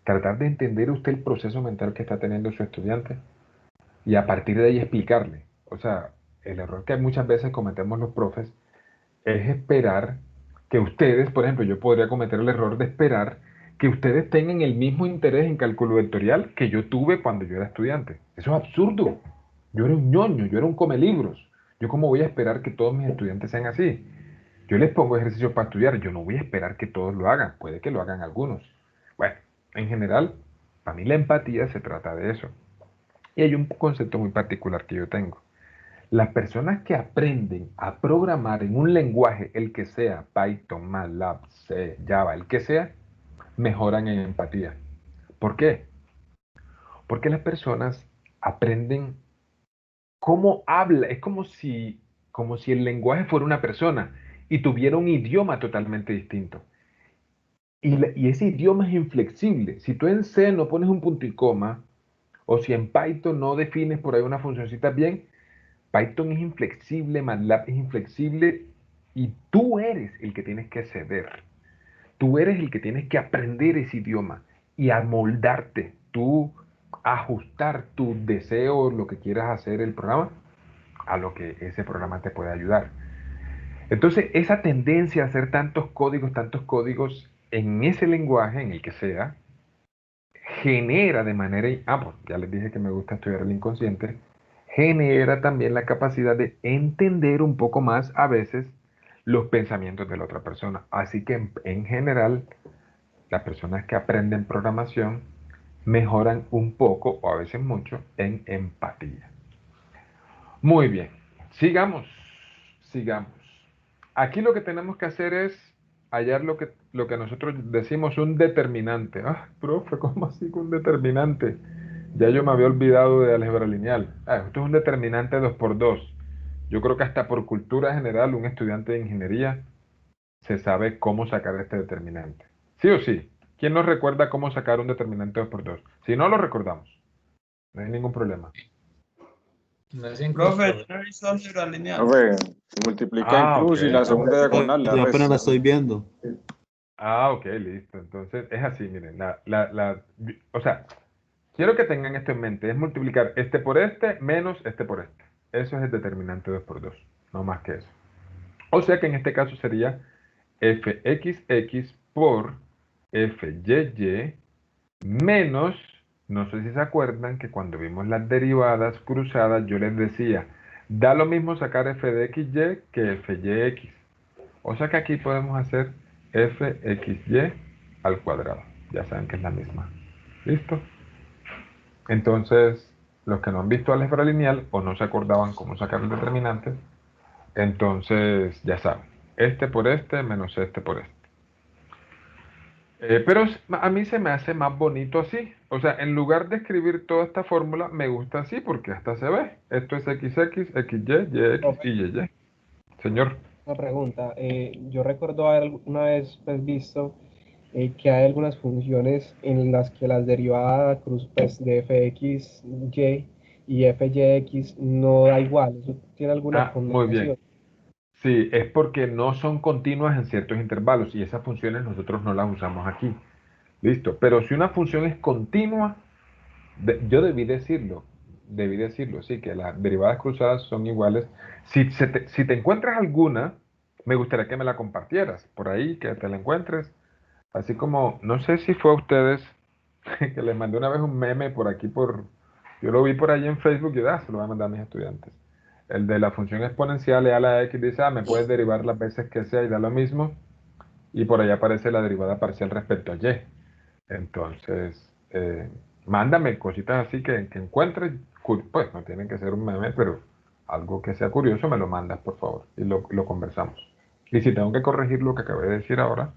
Tratar de entender usted el proceso mental que está teniendo su estudiante y a partir de ahí explicarle. O sea, el error que muchas veces cometemos los profes es esperar que ustedes, por ejemplo, yo podría cometer el error de esperar que ustedes tengan el mismo interés en cálculo vectorial que yo tuve cuando yo era estudiante. Eso es absurdo. Yo era un ñoño, yo era un come libros. ¿Yo cómo voy a esperar que todos mis estudiantes sean así? Yo les pongo ejercicios para estudiar, yo no voy a esperar que todos lo hagan, puede que lo hagan algunos. Bueno, en general, para mí la empatía se trata de eso. Y hay un concepto muy particular que yo tengo. Las personas que aprenden a programar en un lenguaje, el que sea, Python, MATLAB, C, Java, el que sea, mejoran en empatía. ¿Por qué? Porque las personas aprenden cómo habla, es como si el lenguaje fuera una persona y tuviera un idioma totalmente distinto. Y ese idioma es inflexible. Si tú en C no pones un punto y coma, o si en Python no defines por ahí una funcioncita bien, Python es inflexible, MATLAB es inflexible, y tú eres el que tienes que ceder. Tú eres el que tienes que aprender ese idioma y amoldarte, tú ajustar tus deseos, lo que quieras hacer el programa, a lo que ese programa te puede ayudar. Entonces, esa tendencia a hacer tantos códigos en ese lenguaje, en el que sea, genera de manera, pues ya les dije que me gusta estudiar el inconsciente, genera también la capacidad de entender un poco más a veces los pensamientos de la otra persona. Así que en general, las personas que aprenden programación mejoran un poco o a veces mucho en empatía. Muy bien, sigamos. Aquí lo que tenemos que hacer es hallar lo que nosotros decimos un determinante. Profe, ¿cómo así que un determinante? Ya yo me había olvidado de álgebra lineal. Esto es un determinante 2×2. Yo creo que hasta por cultura general un estudiante de ingeniería se sabe cómo sacar este determinante. ¿Sí o sí? ¿Quién nos recuerda cómo sacar un determinante 2×2? Si no, lo recordamos. No hay ningún problema. Profe, yo he visto álgebra lineal. Profe, multiplica en cruz y la segunda diagonal la Yo apenas la resta. estoy viendo. Ok, listo. Entonces, es así, miren. O sea, quiero que tengan esto en mente. Es multiplicar este por este menos este por este. Eso es el determinante 2×2. No más que eso. O sea que en este caso sería fxx por fyy menos, no sé si se acuerdan que cuando vimos las derivadas cruzadas, yo les decía, da lo mismo sacar f de xy que fyx. O sea que aquí podemos hacer fxy al cuadrado. Ya saben que es la misma. ¿Listo? Entonces, los que no han visto álgebra lineal o no se acordaban cómo sacar el determinante, entonces ya saben, este por este menos este por este. Pero a mí se me hace más bonito así. O sea, en lugar de escribir toda esta fórmula, me gusta así porque hasta se ve. Esto es xx, xy, yx y yy. Señor. Una pregunta. Yo recuerdo haber una vez visto que hay algunas funciones en las que las derivadas pues, de fxy y fyx no da igual. ¿Eso tiene alguna Muy bien. connotación? Sí, es porque no son continuas en ciertos intervalos y esas funciones nosotros no las usamos aquí. Listo. Pero si una función es continua, yo debí decirlo, sí, que las derivadas cruzadas son iguales. Si te encuentras alguna, me gustaría que me la compartieras por ahí, que te la encuentres. Así como, no sé si fue a ustedes que les mandé una vez un meme por aquí, yo lo vi por ahí en Facebook y se lo voy a mandar a mis estudiantes. El de la función exponencial e a la x dice, me puedes derivar las veces que sea y da lo mismo. Y por ahí aparece la derivada parcial respecto a y. Entonces, mándame cositas así que encuentres, pues no tienen que ser un meme, pero algo que sea curioso me lo mandas, por favor, y lo conversamos. Y si tengo que corregir lo que acabé de decir ahora,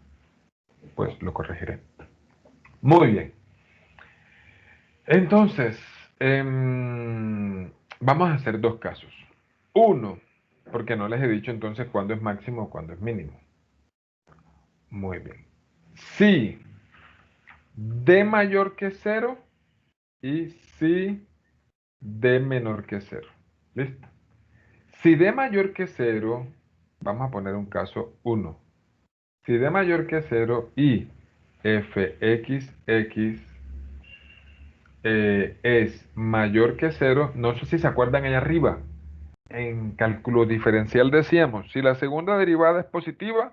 pues lo corregiré. Muy bien. Entonces, vamos a hacer dos casos. Uno, porque no les he dicho entonces cuándo es máximo o cuándo es mínimo. Muy bien. Si d mayor que 0 y si d menor que 0. ¿Listo? Si d mayor que 0, vamos a poner un caso 1. Si d mayor que 0 y fxx es mayor que 0, no sé si se acuerdan allá arriba, en cálculo diferencial decíamos, si la segunda derivada es positiva,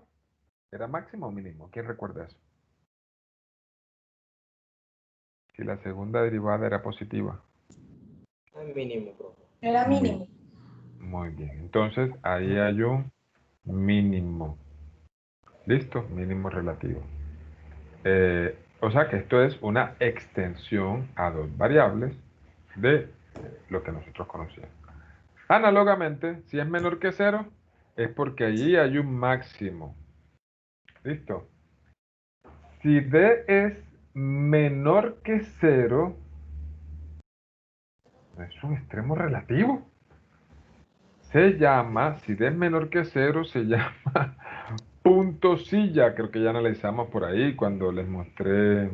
¿era máximo o mínimo? ¿Quién recuerda eso? si la segunda derivada era positiva? El mínimo, profe. Era mínimo. Muy bien. Entonces, ahí hay un mínimo. ¿Listo? Mínimo relativo. O sea que esto es una extensión a dos variables de lo que nosotros conocíamos. Análogamente, si es menor que 0, es porque allí hay un máximo. ¿Listo? Si D es menor que 0, es un extremo relativo. Se llama, si D es menor que 0, se llama punto silla. Creo que ya analizamos por ahí cuando les mostré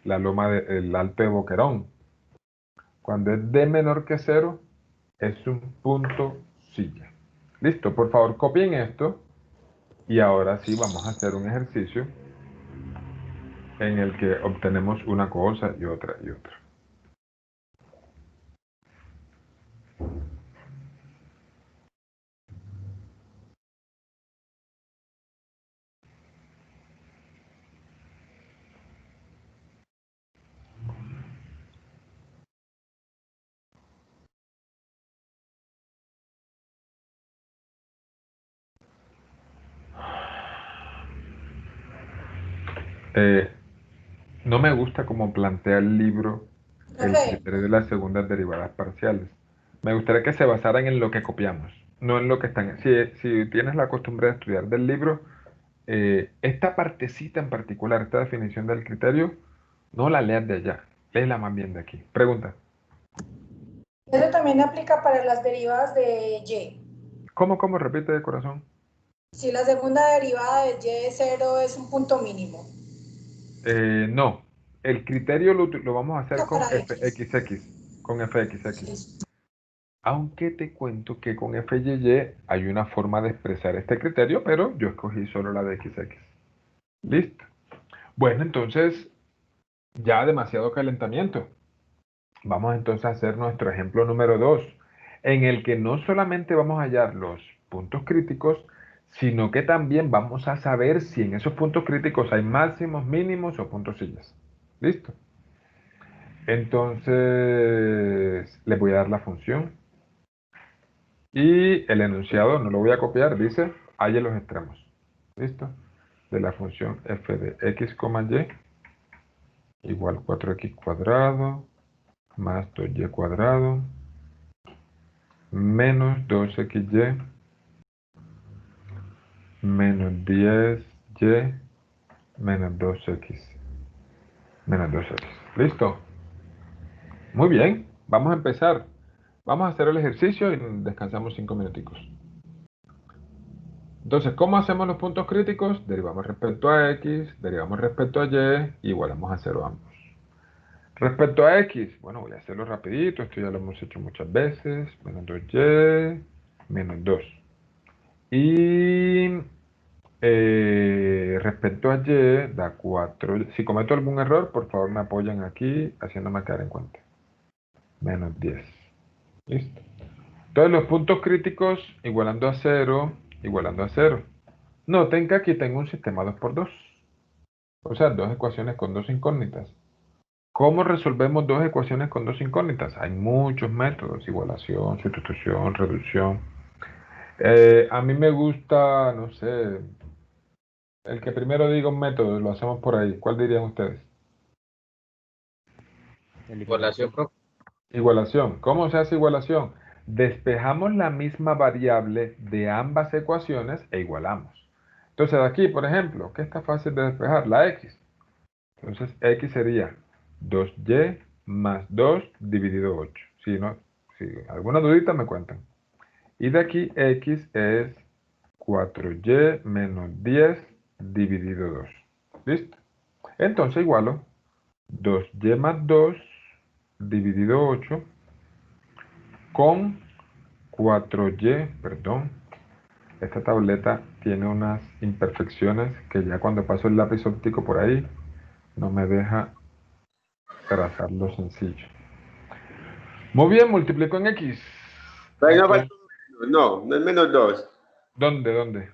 la loma del Alto de Boquerón. Cuando es D menor que 0, es un punto silla. Listo, por favor copien esto. Y ahora sí vamos a hacer un ejercicio en el que obtenemos una cosa y otra y otra. No me gusta cómo plantea el libro el criterio de las segundas derivadas parciales. Me gustaría que se basaran en lo que copiamos, no en lo que están. Si tienes la costumbre de estudiar del libro, esta partecita en particular, esta definición del criterio, no la leas de allá, léela más bien de aquí. Pregunta. Eso también aplica para las derivadas de y. ¿Cómo? Repite de corazón. Si la segunda derivada de y de 0 es un punto mínimo. No, el criterio lo vamos a hacer con Para fxx, con fxx. Aunque te cuento que con FYY hay una forma de expresar este criterio, pero yo escogí solo la de XX. Listo. Bueno, entonces, ya demasiado calentamiento. Vamos entonces a hacer nuestro ejemplo número 2, en el que no solamente vamos a hallar los puntos críticos, sino que también vamos a saber si en esos puntos críticos hay máximos, mínimos o puntos sillas. ¿Listo? Entonces, les voy a dar la función. Y el enunciado, no lo voy a copiar, dice, halle los extremos. ¿Listo? De la función f de x, y igual 4x cuadrado más 2y cuadrado menos 2xy menos 10y menos 2x. ¿Listo? Muy bien, vamos a empezar. Vamos a hacer el ejercicio y descansamos 5 minuticos. Entonces, ¿cómo hacemos los puntos críticos? Derivamos respecto a x, derivamos respecto a y, igualamos a 0 ambos. Respecto a x, bueno, voy a hacerlo rapidito, esto ya lo hemos hecho muchas veces. Menos 2y, menos 2. Y respecto a y, da 4. Si cometo algún error, por favor me apoyan aquí, haciéndome caer en cuenta. Menos 10. ¿Listo? Entonces los puntos críticos igualando a 0, igualando a 0. Noten que aquí tengo un sistema 2×2. O sea, dos ecuaciones con dos incógnitas. ¿Cómo resolvemos dos ecuaciones con dos incógnitas? Hay muchos métodos, igualación, sustitución, reducción. A mí me gusta, no sé, el que primero diga un método, lo hacemos por ahí. ¿Cuál dirían ustedes? Igualación, profe. Igualación. ¿Cómo se hace igualación? Despejamos la misma variable de ambas ecuaciones e igualamos. Entonces aquí, por ejemplo, ¿qué está fácil de despejar? La x. Entonces x sería 2y más 2 dividido 8. Si alguna dudita me cuentan. Y de aquí x es 4y menos 10 dividido 2. ¿Listo? Entonces igualo 2y más 2 dividido 8 con 4y, perdón. Esta tableta tiene unas imperfecciones que ya cuando paso el lápiz óptico por ahí no me deja trazarlo sencillo. Muy bien, multiplico en x. Entonces, no es menos 2. ¿Dónde?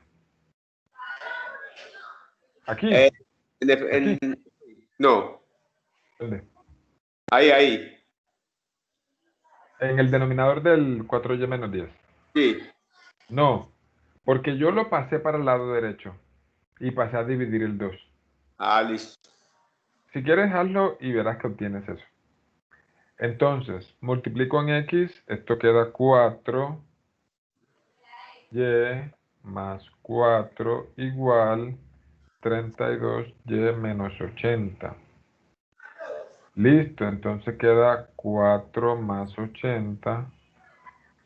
Aquí. No. ¿Dónde? Ahí. En el denominador del 4y menos 10. Sí. No, porque yo lo pasé para el lado derecho y pasé a dividir el 2. Ah, listo. Si quieres, hazlo y verás que obtienes eso. Entonces, multiplico en x, esto queda 4y más 4 igual 32y menos 80. Listo, entonces queda 4 más 80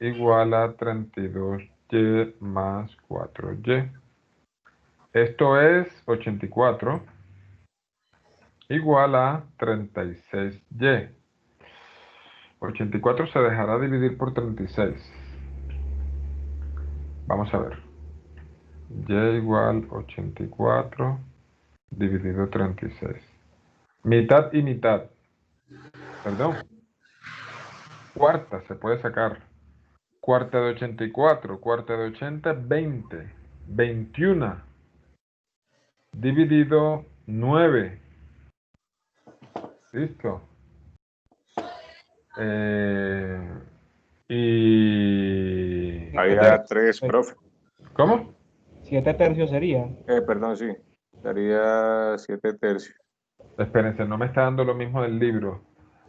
igual a 32y más 4y. Esto es 84 igual a 36y. 84 se dejará dividir por 36. Vamos a ver. Y igual 84 dividido 36. Mitad y mitad. Perdón. Cuarta se puede sacar. Cuarta de 84. Cuarta de 80, 20. 21. Dividido 9. Listo. Y... Había 3, profe. ¿Cómo? 7 tercios sería. Perdón, sí. Daría 7 tercios. Espérense, no me está dando lo mismo del libro.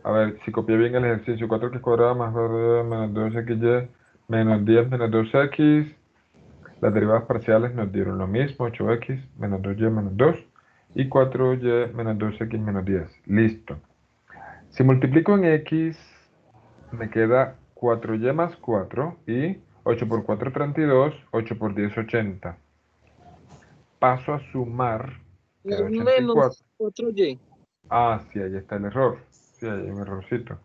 A ver, si copié bien el ejercicio. 4x cuadrado más 4y menos 2xy menos 10 menos 2x. Las derivadas parciales nos dieron lo mismo. 8x menos 2y menos 2. Y 4y menos 2x menos 10. Listo. Si multiplico en x, me queda 4y más 4 y 8 por 4, 32, 8 por 10, 80. Paso a sumar. Queda 84. Menos 4y. Ah, sí, ahí está el error. Sí, ahí hay un errorcito.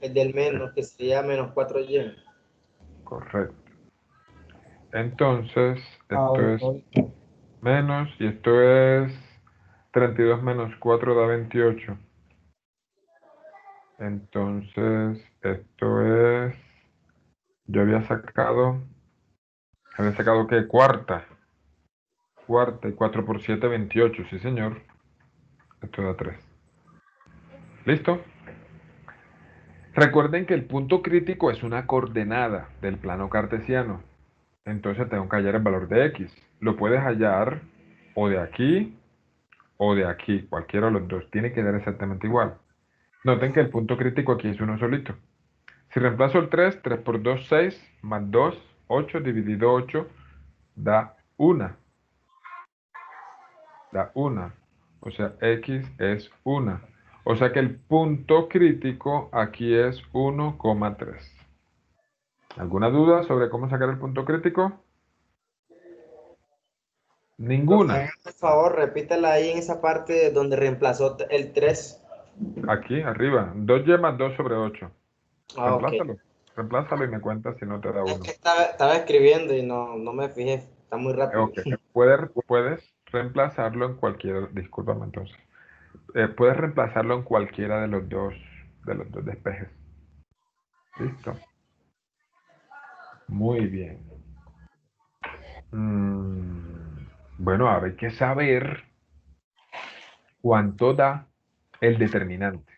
El del menos, que sería menos 4y. Correcto. Entonces, esto es menos, y esto es 32 menos 4 da 28. Entonces, esto es... Yo había sacado ¿qué? Cuarta. Cuarta, y 4 por 7, 28. Sí, señor. Esto da 3. ¿Listo? Recuerden que el punto crítico es una coordenada del plano cartesiano. Entonces tengo que hallar el valor de x. Lo puedes hallar o de aquí o de aquí. Cualquiera de los dos. Tiene que dar exactamente igual. Noten que el punto crítico aquí es uno solito. Si reemplazo el 3, 3 por 2, 6, más 2, 8, dividido 8, da 1. Da 1. O sea, x es 1. O sea que el punto crítico aquí es 1,3. ¿Alguna duda sobre cómo sacar el punto crítico? Ninguna. Por favor, repítela ahí en esa parte donde reemplazó el 3. Aquí, arriba. 2y más 2 sobre 8. Ah, ok. Reemplázalo. Reemplázalo y me cuentas si no te da 1. Estaba escribiendo y no me fijé. Está muy rápido. Ok. Puedes reemplazarlo en cualquiera. Discúlpame entonces. Puedes reemplazarlo en cualquiera de los dos despejes. Listo. Muy bien. Bueno, ahora hay que saber cuánto da el determinante.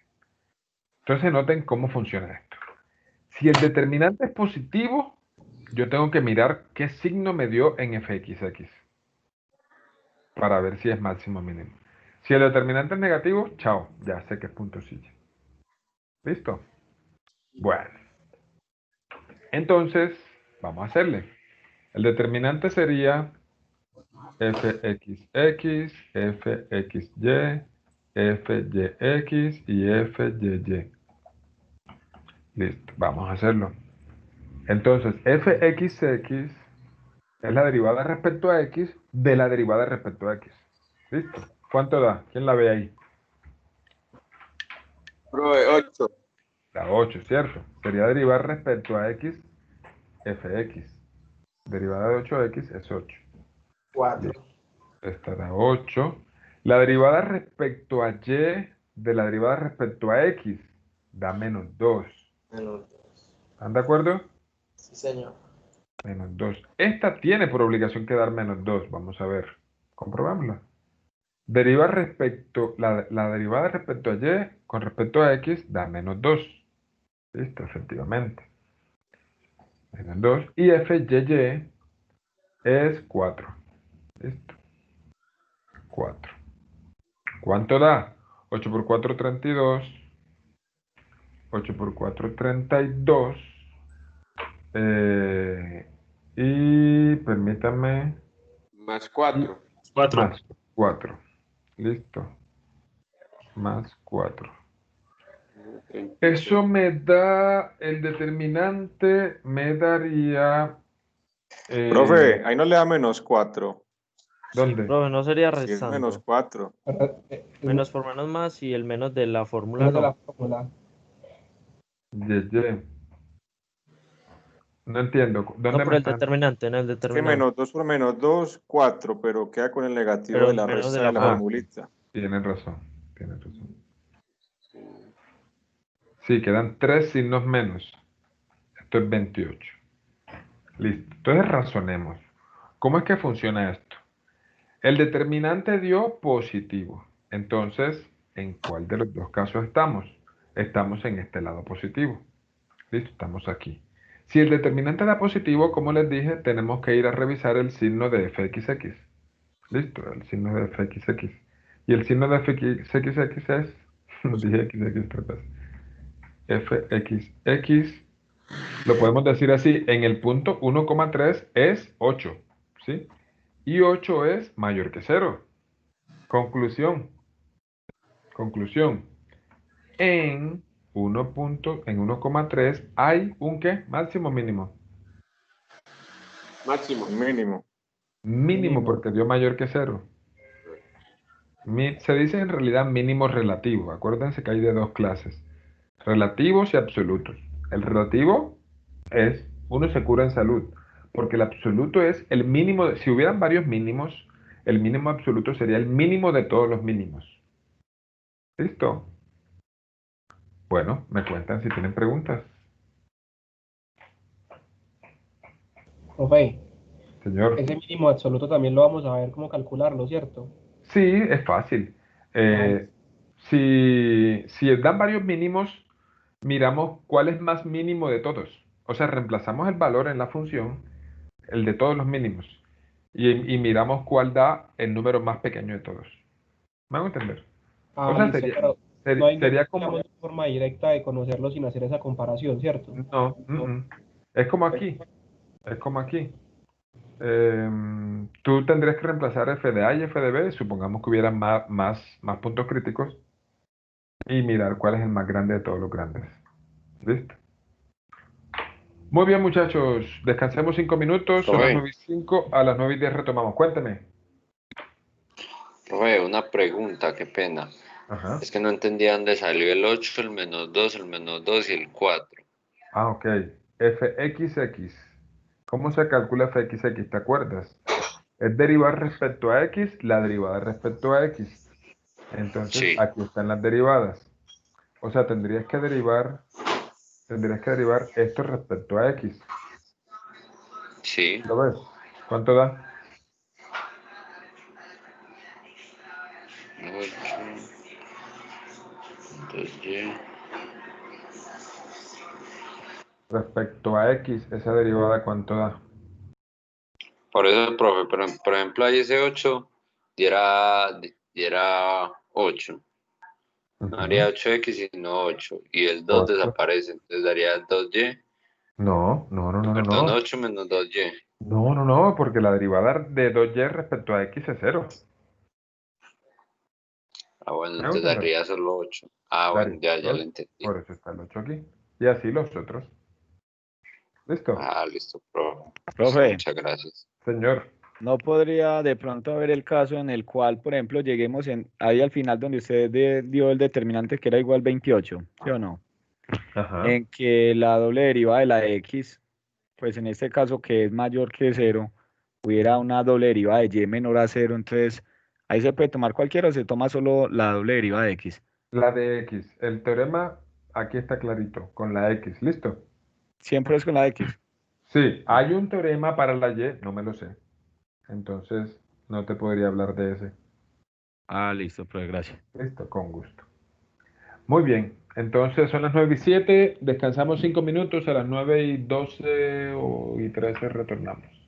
Entonces noten cómo funciona esto. Si el determinante es positivo, yo tengo que mirar qué signo me dio en fxx para ver si es máximo o mínimo. Si el determinante es negativo, chao, ya sé que es punto silla. ¿Listo? Bueno. Entonces, vamos a hacerle. El determinante sería fxx, fxy, fyx y fyy. Listo, vamos a hacerlo. Entonces, fxx es la derivada respecto a x de la derivada respecto a x. ¿Listo? ¿Cuánto da? ¿Quién la ve ahí? 8. Da 8, ¿cierto? Sería derivar respecto a x, fx. Derivada de 8x es 8. 4. Esta da 8. La derivada respecto a y de la derivada respecto a x da menos 2. Menos 2. ¿Están de acuerdo? Sí, señor. Menos 2. Esta tiene por obligación que dar menos 2. Vamos a ver. Comprobámosla. Deriva respecto, la derivada respecto a y con respecto a x da menos 2. Listo, efectivamente. Menos 2. Y f y es 4. Listo. 4. ¿Cuánto da? 8 por 4, 32. 8 por 4, 32. Y permítame. Más 4. 4. Más 4. Listo. Más 4. Eso me da, el determinante me daría... Profe, ahí no le da menos 4. ¿Dónde? Profe, no sería Si es menos restando. 4. Menos por menos más y el menos de la fórmula Menos de la no. fórmula. Y. No entiendo. No ¿Dónde por me el están? determinante, en el Es que determinante. menos 2 por menos 2, 4, pero queda con el negativo Pero de la menos resta de de la la fórmula. formulita. Tienen razón. Tienen razón. Sí, quedan 3 signos menos. Esto es 28. Listo. Entonces razonemos. ¿Cómo es que funciona esto? El determinante dio positivo. Entonces, ¿en cuál de los dos casos estamos? Estamos en este lado positivo. Listo, estamos aquí. Si el determinante da positivo, como les dije, tenemos que ir a revisar el signo de fxx. Listo, el signo de fxx. Y el signo de fxx es, no dije xx tres veces, fxx, lo podemos decir así, en el punto 1,3 es 8, ¿sí? Y 8 es mayor que 0. Conclusión. En 1,3 hay un ¿qué? Máximo o mínimo. Máximo. Mínimo. Mínimo porque dio mayor que 0. Se dice en realidad mínimo relativo. Acuérdense que hay de dos clases. Relativos y absolutos. El relativo es, uno se cura en salud, porque el absoluto es el mínimo, si hubieran varios mínimos, el mínimo absoluto sería el mínimo de todos los mínimos. ¿Listo? Bueno, me cuentan si tienen preguntas. Profe, Señor. ese mínimo absoluto también lo vamos a ver cómo calcularlo, ¿cierto? Sí, es fácil. Si dan varios mínimos, miramos cuál es más mínimo de todos. O sea, reemplazamos el valor en la función, el de todos los mínimos, y miramos cuál da el número más pequeño de todos. ¿Me hago entender? O sea, Listo, pero no hay, sería como... digamos, una forma directa de conocerlo sin hacer esa comparación, ¿cierto? No, es como aquí. Es como aquí. Tú tendrías que reemplazar f de A y f de B, supongamos que hubiera más puntos críticos, y mirar cuál es el más grande de todos los grandes. ¿Listo? Muy bien, muchachos. Descansemos 5 minutos. Son las Profe. 9:05. A las 9:10 retomamos. Cuénteme. Profe, una pregunta, qué pena. Ajá. Es que no entendía dónde salió el 8, el menos 2 y el 4. Ah, ok. fxx. ¿Cómo se calcula fxx? ¿Te acuerdas? Es derivar respecto a x, la derivada respecto a x. Entonces, Sí. aquí están las derivadas. O sea, tendrías que derivar esto respecto a x. Sí. ¿Lo ves? ¿Cuánto da? 8, 2y. Respecto a x, esa derivada, ¿cuánto da? Por eso, profe, pero, por ejemplo, ahí ese 8 diera 8. No haría 8x, sino 8. Y el 2 Ocho. desaparece, entonces daría 2y. No. Perdón, 8 menos 2y. No, porque la derivada de 2y respecto a x es 0. Ah, bueno, ¿Me hago entonces entender? daría solo 8. Ah, bueno, ya lo entendí. Por eso está el 8 aquí. Y así los otros. ¿Listo? Ah, listo, profe. Profe. Muchas gracias. Señor. ¿No podría de pronto haber el caso en el cual, por ejemplo, lleguemos ahí al final donde usted dio el determinante que era igual 28, ¿sí o no? Ajá. En que la doble derivada de la x, pues en este caso que es mayor que 0, hubiera una doble derivada de y menor a 0, entonces ahí se puede tomar cualquiera o se toma solo la doble derivada de x. La de x. El teorema aquí está clarito, con la x. ¿Listo? Siempre es con la x. Sí, hay un teorema para la y, no me lo sé. Entonces, no te podría hablar de ese. Ah, listo, profe, gracias. Listo, con gusto. Muy bien, entonces son las 9:07, descansamos 5 minutos, a las 9:12 o y 13 retornamos.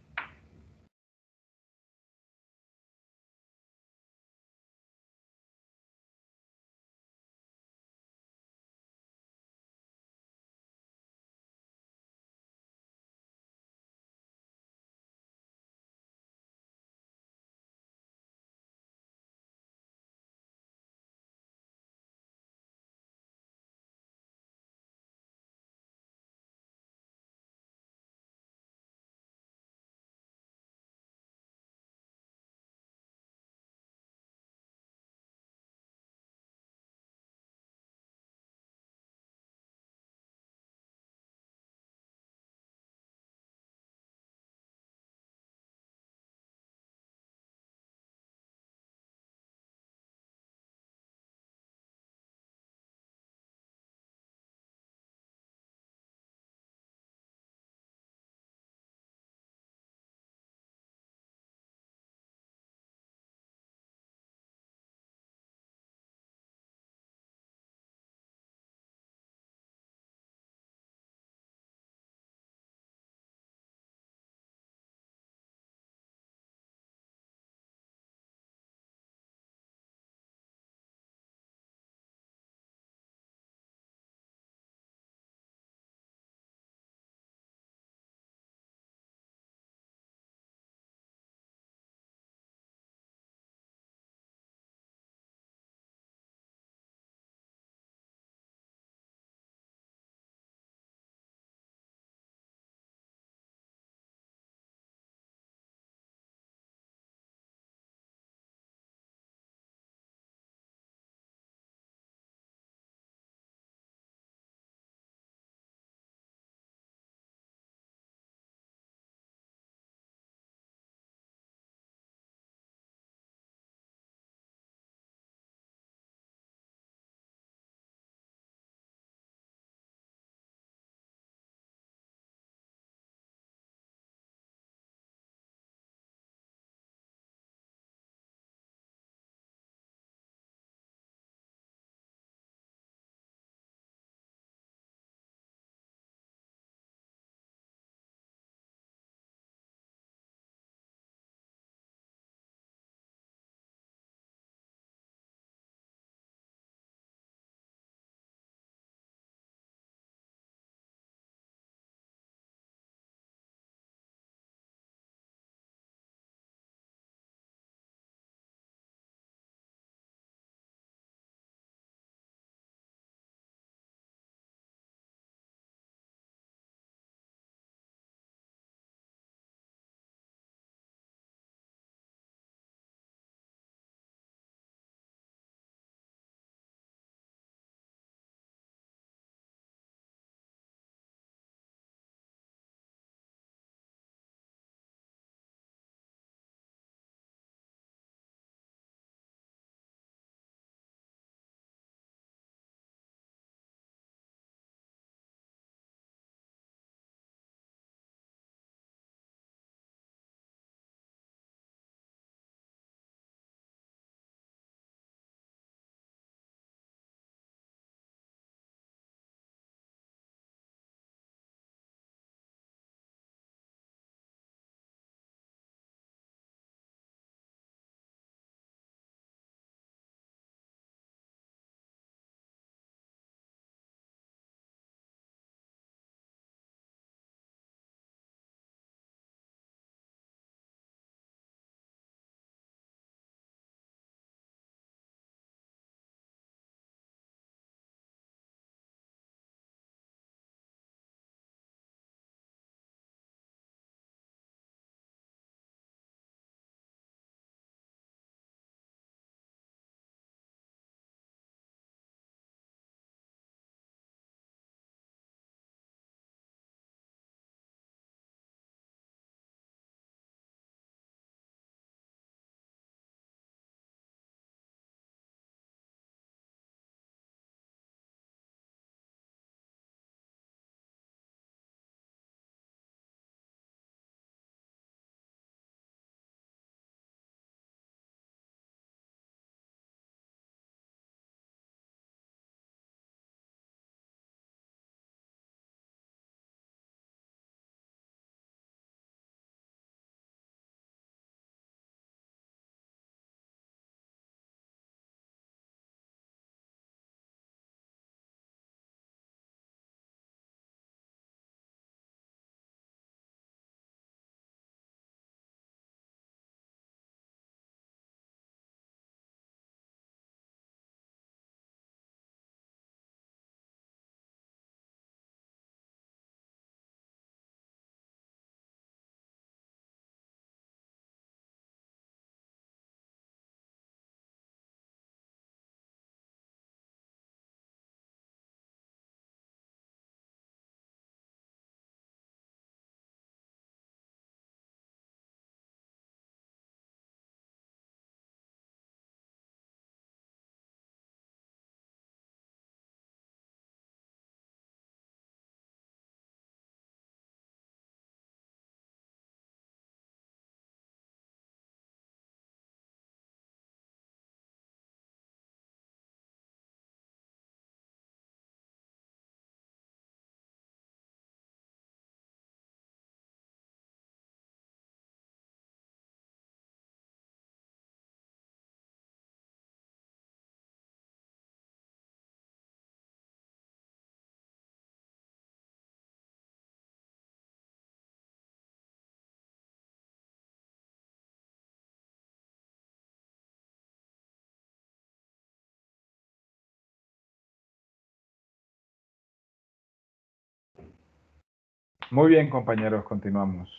Muy bien, compañeros, continuamos.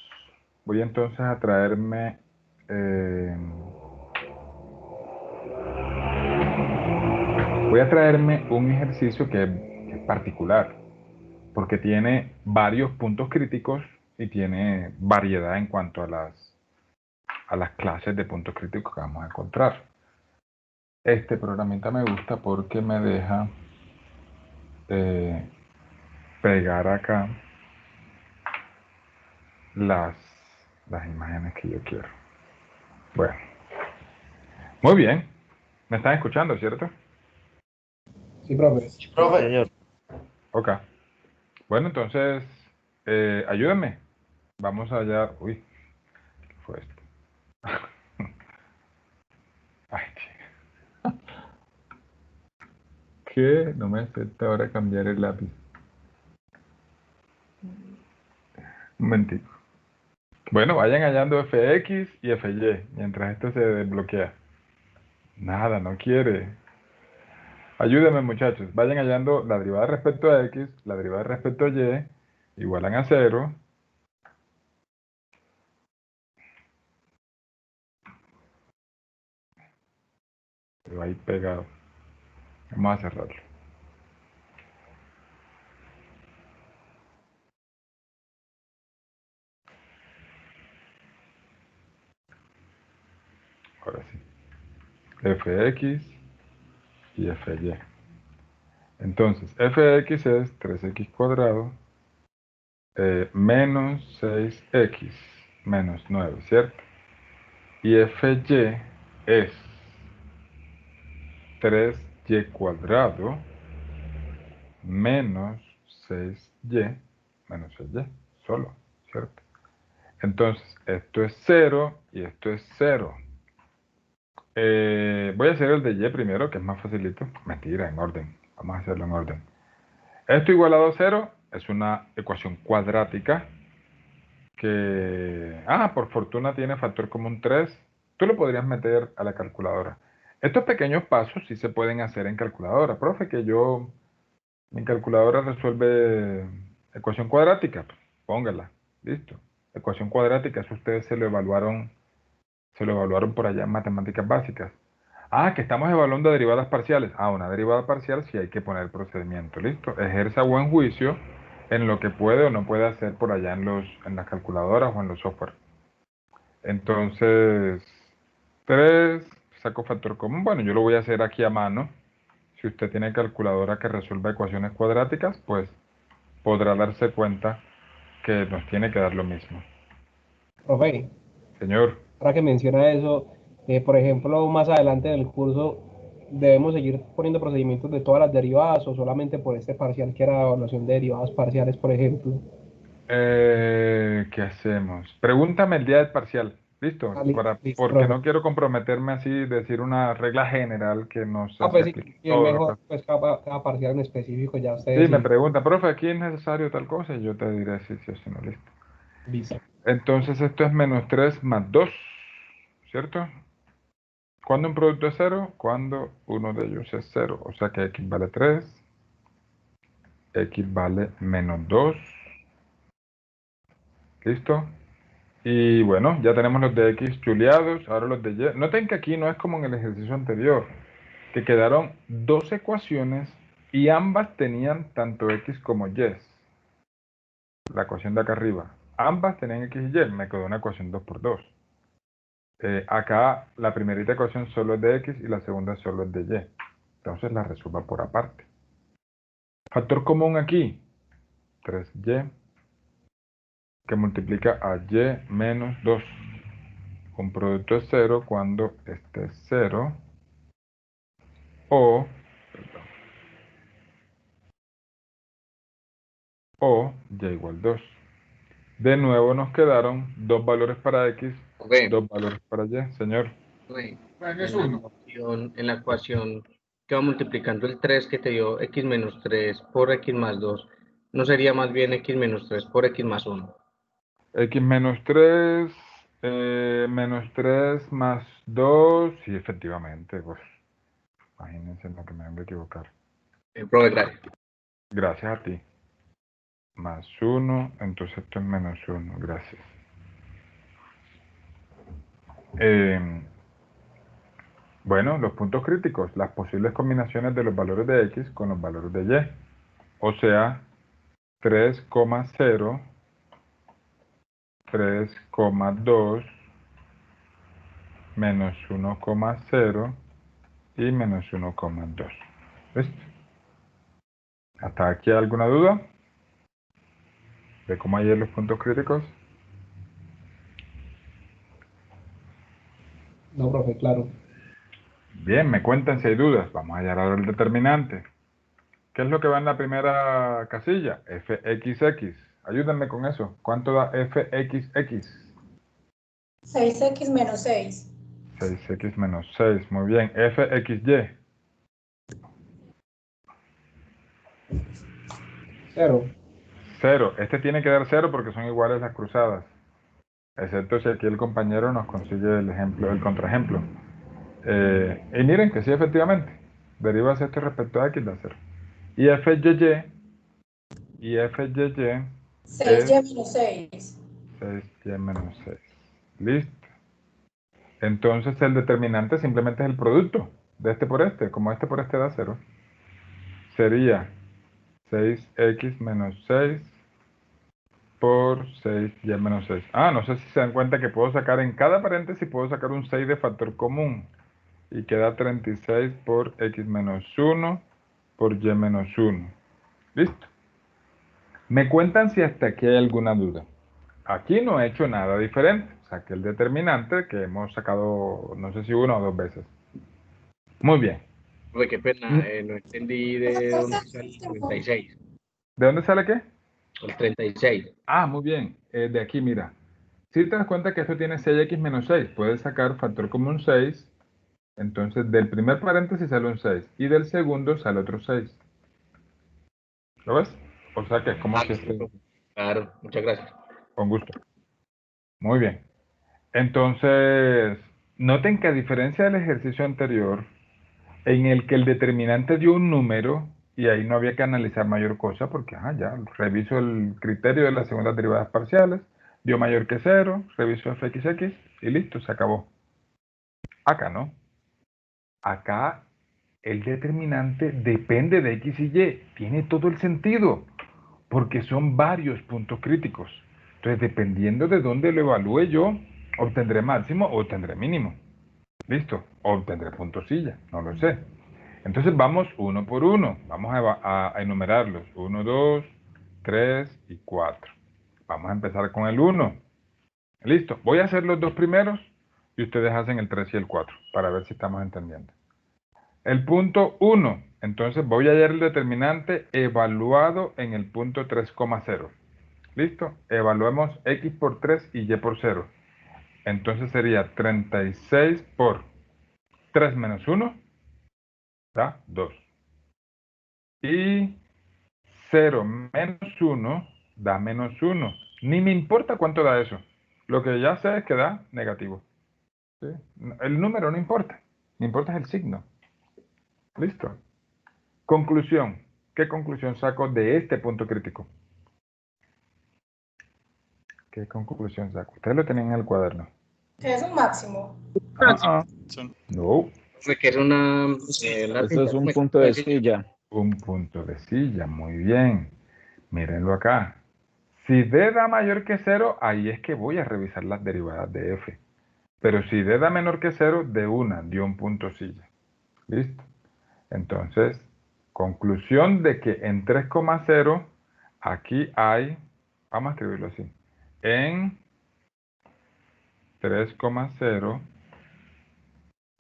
Voy entonces a traerme... voy a traerme un ejercicio que es particular, porque tiene varios puntos críticos y tiene variedad en cuanto a las clases de puntos críticos que vamos a encontrar. Este programita me gusta porque me deja pegar acá las imágenes que yo quiero. Bueno, muy bien. ¿Me están escuchando, cierto? Sí, profe. Profe. Señor. Ok. Bueno, entonces, ayúdenme. Vamos allá. Uy, ¿qué fue esto? Ay, chica. ¿Qué? No me acepta ahora cambiar el lápiz. Un momentito. Bueno, vayan hallando FX y FY mientras esto se desbloquea. Nada, no quiere. Ayúdenme, muchachos. Vayan hallando la derivada respecto a X, la derivada respecto a Y, igualan a 0. Quedó ahí pegado. Vamos a cerrarlo. Ahora sí. Fx y Fy. Entonces, Fx es 3x cuadrado menos 6x menos 9, ¿cierto? Y Fy es 3y cuadrado menos 6y menos 6y, solo, ¿cierto? Entonces, esto es 0 y esto es 0. Voy a hacer el de y primero, que es más facilito. Mentira, en orden. Vamos a hacerlo en orden. Esto igualado a 0 es una ecuación cuadrática que, por fortuna tiene factor común 3. Tú lo podrías meter a la calculadora. Estos pequeños pasos sí se pueden hacer en calculadora. Profe, que mi calculadora resuelve ecuación cuadrática. Póngala. Listo. Ecuación cuadrática, eso ustedes se lo evaluaron por allá en matemáticas básicas. Que estamos evaluando derivadas parciales. Una derivada parcial sí hay que poner el procedimiento. Listo. Ejerza buen juicio en lo que puede o no puede hacer por allá en las calculadoras o en los software. Entonces, 3, saco factor común. Bueno, yo lo voy a hacer aquí a mano. Si usted tiene calculadora que resuelva ecuaciones cuadráticas, pues podrá darse cuenta que nos tiene que dar lo mismo. Profe, Señor. ahora que menciona eso, por ejemplo, más adelante en el curso, ¿debemos seguir poniendo procedimientos de todas las derivadas o solamente por este parcial que era evaluación de derivadas parciales, por ejemplo? ¿Qué hacemos? Pregúntame el día del parcial. ¿Listo? Listo, Porque profe. no quiero comprometerme así, decir una regla general que no se Pues sí, aplique a y es todos los mejor, casos. pues cada parcial en específico, ya Sí, ustedes me sí. pregunta, profe, aquí es necesario tal cosa, y yo te diré si sí o si no, listo. Listo. Entonces esto es menos 3 más 2, ¿cierto? ¿Cuándo un producto es 0? Cuando uno de ellos es 0. O sea que x vale 3, x vale menos 2. ¿Listo? Y bueno, ya tenemos los de x chuleados, ahora los de y. Noten que aquí no es como en el ejercicio anterior, que quedaron dos ecuaciones y ambas tenían tanto x como y. La ecuación de acá arriba. Ambas tenían x y y, me quedó una ecuación 2 por 2. Acá la primerita ecuación solo es de x y la segunda solo es de y. Entonces la resuelva por aparte. Factor común aquí, 3y, que multiplica a y menos 2. Un producto es 0 cuando este es 0 o y igual 2. De nuevo nos quedaron dos valores para x, dos valores para y. Señor. En la ecuación que va multiplicando el 3 que te dio x menos 3 por x más 2, ¿no sería más bien x menos 3 por x más 1? X menos 3, menos 3 más 2, sí, efectivamente, pues, imagínense en lo que me vengo a equivocar. Profe, gracias. Gracias a ti. más 1, entonces esto es menos 1, gracias. Bueno, los puntos críticos, las posibles combinaciones de los valores de X con los valores de Y. O sea, 3,0, 3,2, menos 1,0 y menos 1,2. ¿Listo? ¿Hasta aquí alguna duda de cómo hallar los puntos críticos? No, profe, claro. Bien, me cuentan si hay dudas. Vamos a hallar ahora el determinante. ¿Qué es lo que va en la primera casilla? fxx. Ayúdenme con eso. ¿Cuánto da fxx? 6x menos 6. 6x menos 6. Muy bien. fxy. 0. 0. Este tiene que dar 0 porque son iguales las cruzadas. Excepto si aquí el compañero nos consigue el ejemplo, el contraejemplo. Y miren que sí, efectivamente. Derivas esto respecto a x da 0. Y fyi 6y menos 6. 6y menos 6. Listo. Entonces el determinante simplemente es el producto de este por este. Como este por este da 0, sería 6x menos 6 por 6y menos 6. Ah, no sé si se dan cuenta que puedo sacar en cada paréntesis, puedo sacar un 6 de factor común. Y queda 36 por x menos 1 por y menos 1. ¿Listo? Me cuentan si hasta aquí hay alguna duda. Aquí no he hecho nada diferente. Saqué el determinante que hemos sacado, no sé si una o dos veces. Muy bien. Uy, qué pena, no entendí de dónde sale el 36. ¿De dónde sale qué? El 36. Ah, muy bien. De aquí, mira. Si te das cuenta que esto tiene 6x menos 6, puedes sacar factor común 6. Entonces, del primer paréntesis sale un 6. Y del segundo sale otro 6. ¿Lo ves? O sea que es como si este... Claro, muchas gracias. Con gusto. Muy bien. Entonces, noten que a diferencia del ejercicio anterior, en el que el determinante dio un número, y ahí no había que analizar mayor cosa, porque ya reviso el criterio de las segundas derivadas parciales, dio mayor que 0, reviso fxx, y listo, se acabó. Acá no. Acá el determinante depende de x y y. Tiene todo el sentido, porque son varios puntos críticos. Entonces, dependiendo de dónde lo evalúe yo, obtendré máximo o obtendré mínimo. ¿Listo? O obtendré puntosilla, no lo sé. Entonces vamos uno por uno. Vamos a enumerarlos. 1, 2, 3 y 4. Vamos a empezar con el 1. Listo. Voy a hacer los dos primeros y ustedes hacen el 3 y el 4 para ver si estamos entendiendo. El punto 1. Entonces voy a hallar el determinante evaluado en el punto 3,0. ¿Listo? Evaluemos x por 3 y y por 0. Entonces sería 36 por 3 menos 1, da 2. Y 0 menos 1 da menos 1. Ni me importa cuánto da eso. Lo que ya sé es que da negativo. ¿Sí? El número no importa. Me importa es el signo. ¿Listo? Conclusión. ¿Qué conclusión saco de este punto crítico? ¿Qué conclusión saco? Ustedes lo tienen en el cuaderno. Que es un máximo. No. Que es una... Esto es un punto de silla. Un punto de silla, muy bien. Mírenlo acá. Si d da mayor que 0, ahí es que voy a revisar las derivadas de f. Pero si d da menor que 0, de una dio un punto silla. ¿Listo? Entonces, conclusión de que en 3,0 aquí hay, vamos a escribirlo así, en 3,0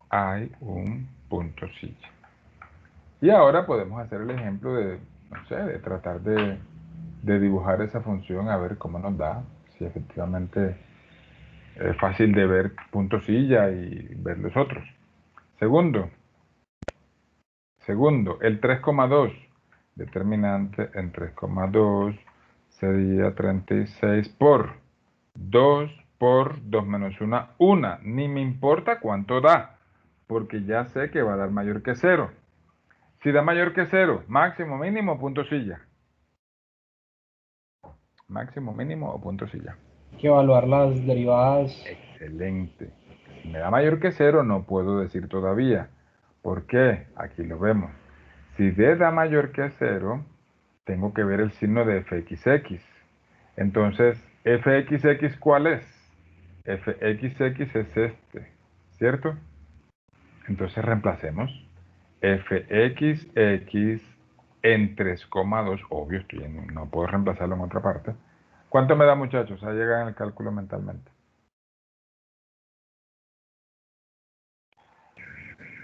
hay un punto silla. Y ahora podemos hacer el ejemplo de, no sé, de tratar de dibujar esa función a ver cómo nos da, si efectivamente es fácil de ver punto silla y ver los otros. Segundo, el 3,2, determinante en 3,2 sería 36 por 2 por 2 menos 1, 1. Ni me importa cuánto da, porque ya sé que va a dar mayor que 0. Si da mayor que 0, máximo, mínimo, punto silla. máximo, mínimo o punto silla. Hay que evaluar las derivadas. Excelente. Si me da mayor que 0, no puedo decir todavía. ¿Por qué? Aquí lo vemos. Si D da mayor que 0, tengo que ver el signo de fxx. Entonces, fxx, ¿cuál es? Fxx es este, ¿cierto? Entonces reemplacemos. Fxx en 3,2, obvio, no puedo reemplazarlo en otra parte. ¿Cuánto me da, muchachos? Ahí llegan el cálculo mentalmente.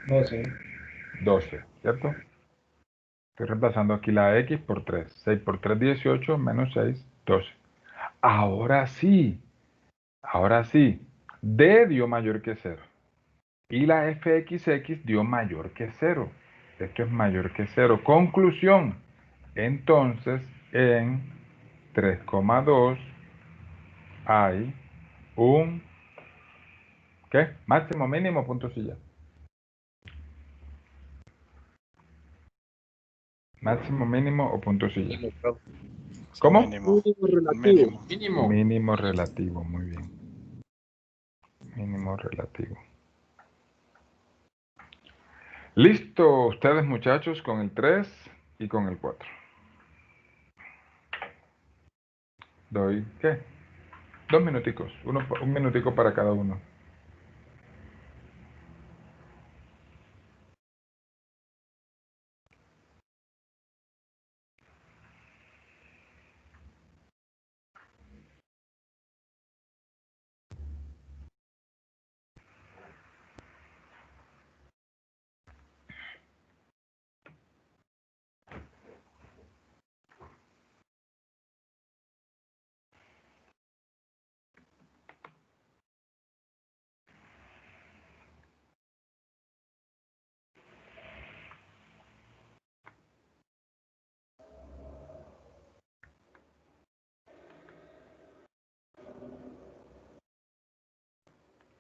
12, ¿cierto? Estoy reemplazando aquí la x por 3. 6 por 3, 18, menos 6, 12. Ahora sí, D dio mayor que 0. Y la fxx dio mayor que 0. Esto es mayor que 0. Conclusión. Entonces, en 3,2 hay un, ¿qué? Máximo, mínimo, punto silla. Máximo, mínimo o punto silla. ¿Cómo? Mínimo. Mínimo. Mínimo relativo, muy bien. Mínimo relativo. Listo, ustedes muchachos, con el 3 y con el 4. Doy, ¿qué? 2 minuticos, un minutico para cada uno.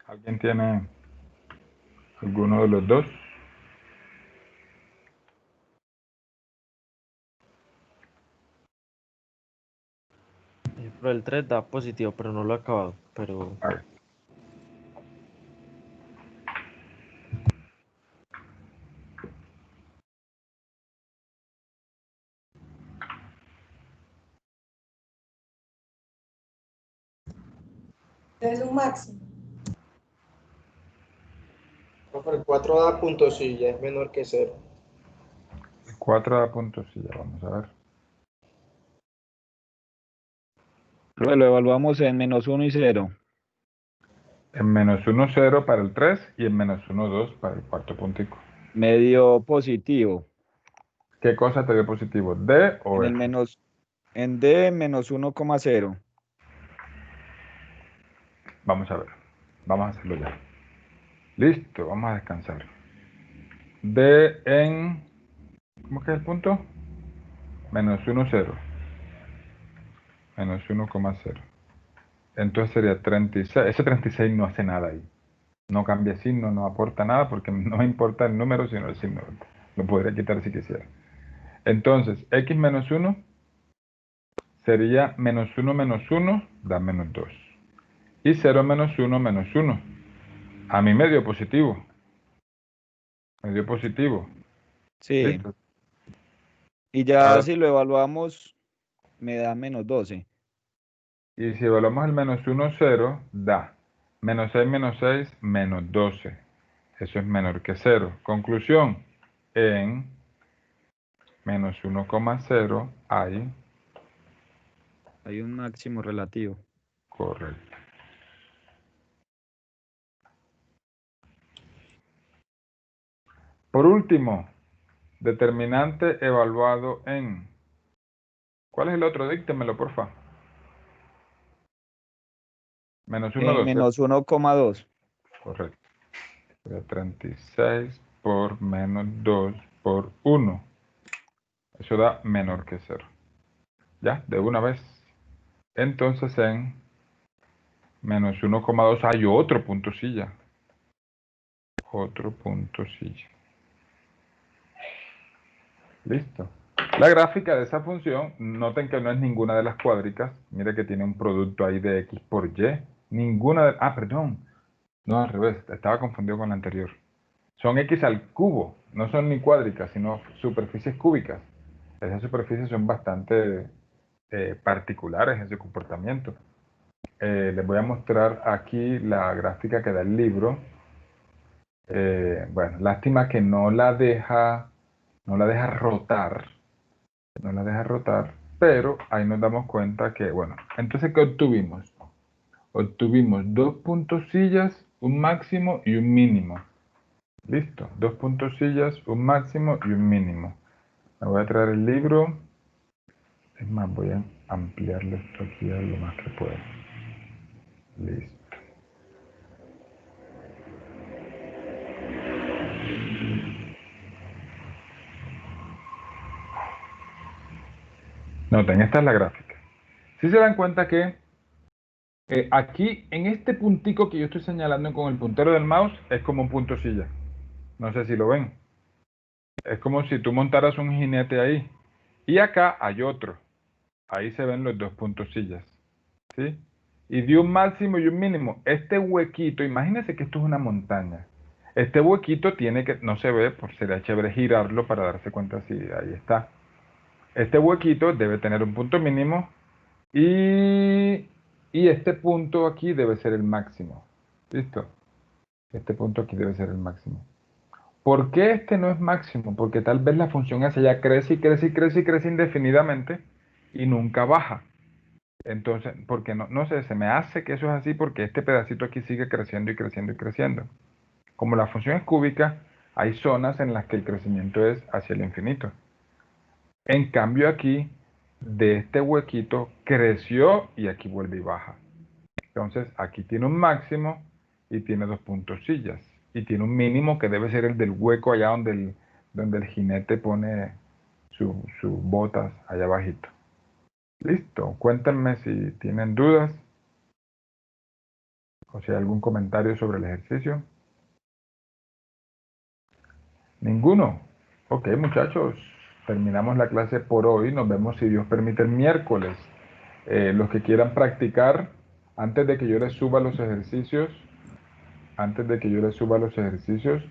¿Alguien tiene alguno de los dos? Ejemplo, el 3 da positivo, pero no lo he acabado. Pero A ver. Es un máximo. El 4 da punto silla, es menor que 0. 4 da punto silla, vamos a ver. Lo evaluamos en -1 y 0. En -1, 0 para el 3 y en -1, 2 para el cuarto puntico. Me dio positivo. ¿Qué cosa te dio positivo? ¿D o En F? en D, -1,0. Vamos a ver. Vamos a hacerlo ya. Listo, vamos a descansar. D en... ¿Cómo que es el punto? -1, 0. -1,0. Entonces sería 36. Ese 36 no hace nada ahí. No cambia signo, no aporta nada porque no me importa el número, sino el signo. Lo podría quitar si quisiera. Entonces, x menos 1 sería -1 menos 1 da -2. Y 0 menos 1 menos 1. A mí me dio positivo. Me dio positivo. Sí. ¿Listo? Y ya Ahora, si lo evaluamos, me da -12. y si evaluamos el -1, 0, da -6 menos 6, -12. Eso es menor que 0. Conclusión, en -1,0 hay... Hay un máximo relativo. Correcto. Por último, determinante evaluado en... ¿Cuál es el otro? Díctemelo, porfa. -1, 2. -1,2. Correcto. Sería 36 por -2 por 1. Eso da menor que 0. Ya, de una vez. Entonces en -1,2 hay otro punto silla. Otro punto silla. Listo. La gráfica de esa función, noten que no es ninguna de las cuádricas. Mire que tiene un producto ahí de x por y. Ninguna de... Ah, perdón. No, al revés. Estaba confundido con la anterior. Son x al cubo. No son ni cuádricas, sino superficies cúbicas. Esas superficies son bastante particulares en su comportamiento. Les voy a mostrar aquí la gráfica que da el libro. Bueno, lástima que no la deja rotar. No la deja rotar, pero ahí nos damos cuenta que, bueno, entonces, ¿qué obtuvimos? Obtuvimos 2 puntosillas, un máximo y un mínimo. Listo, 2 puntosillas, un máximo y un mínimo. Me voy a traer el libro. Es más, voy a ampliarlo esto aquí a lo más que pueda. Listo. Noten, esta es la gráfica. Si se dan cuenta que aquí, en este puntico que yo estoy señalando con el puntero del mouse, es como un puntosilla. No sé si lo ven. Es como si tú montaras un jinete ahí. Y acá hay otro. Ahí se ven los 2 puntosillas. ¿Sí? Y de un máximo y un mínimo. Este huequito, imagínense que esto es una montaña. Este huequito tiene que, no se ve, pues sería chévere girarlo para darse cuenta si ahí está. Este huequito debe tener un punto mínimo y este punto aquí debe ser el máximo. ¿Listo? Este punto aquí debe ser el máximo. ¿Por qué este no es máximo? Porque tal vez la función hacia allá crece y crece y crece y crece indefinidamente y nunca baja. Entonces, porque no sé, se me hace que eso es así porque este pedacito aquí sigue creciendo y creciendo y creciendo. Como la función es cúbica, hay zonas en las que el crecimiento es hacia el infinito. En cambio aquí, de este huequito, creció y aquí vuelve y baja. Entonces, aquí tiene un máximo y tiene 2 puntosillas. Y tiene un mínimo que debe ser el del hueco allá donde el jinete pone sus botas allá abajito. Listo. Cuéntenme si tienen dudas o si hay algún comentario sobre el ejercicio. ¿Ninguno? Ok, muchachos. Terminamos la clase por hoy. Nos vemos, si Dios permite, el miércoles. Los que quieran practicar, antes de que yo les suba los ejercicios,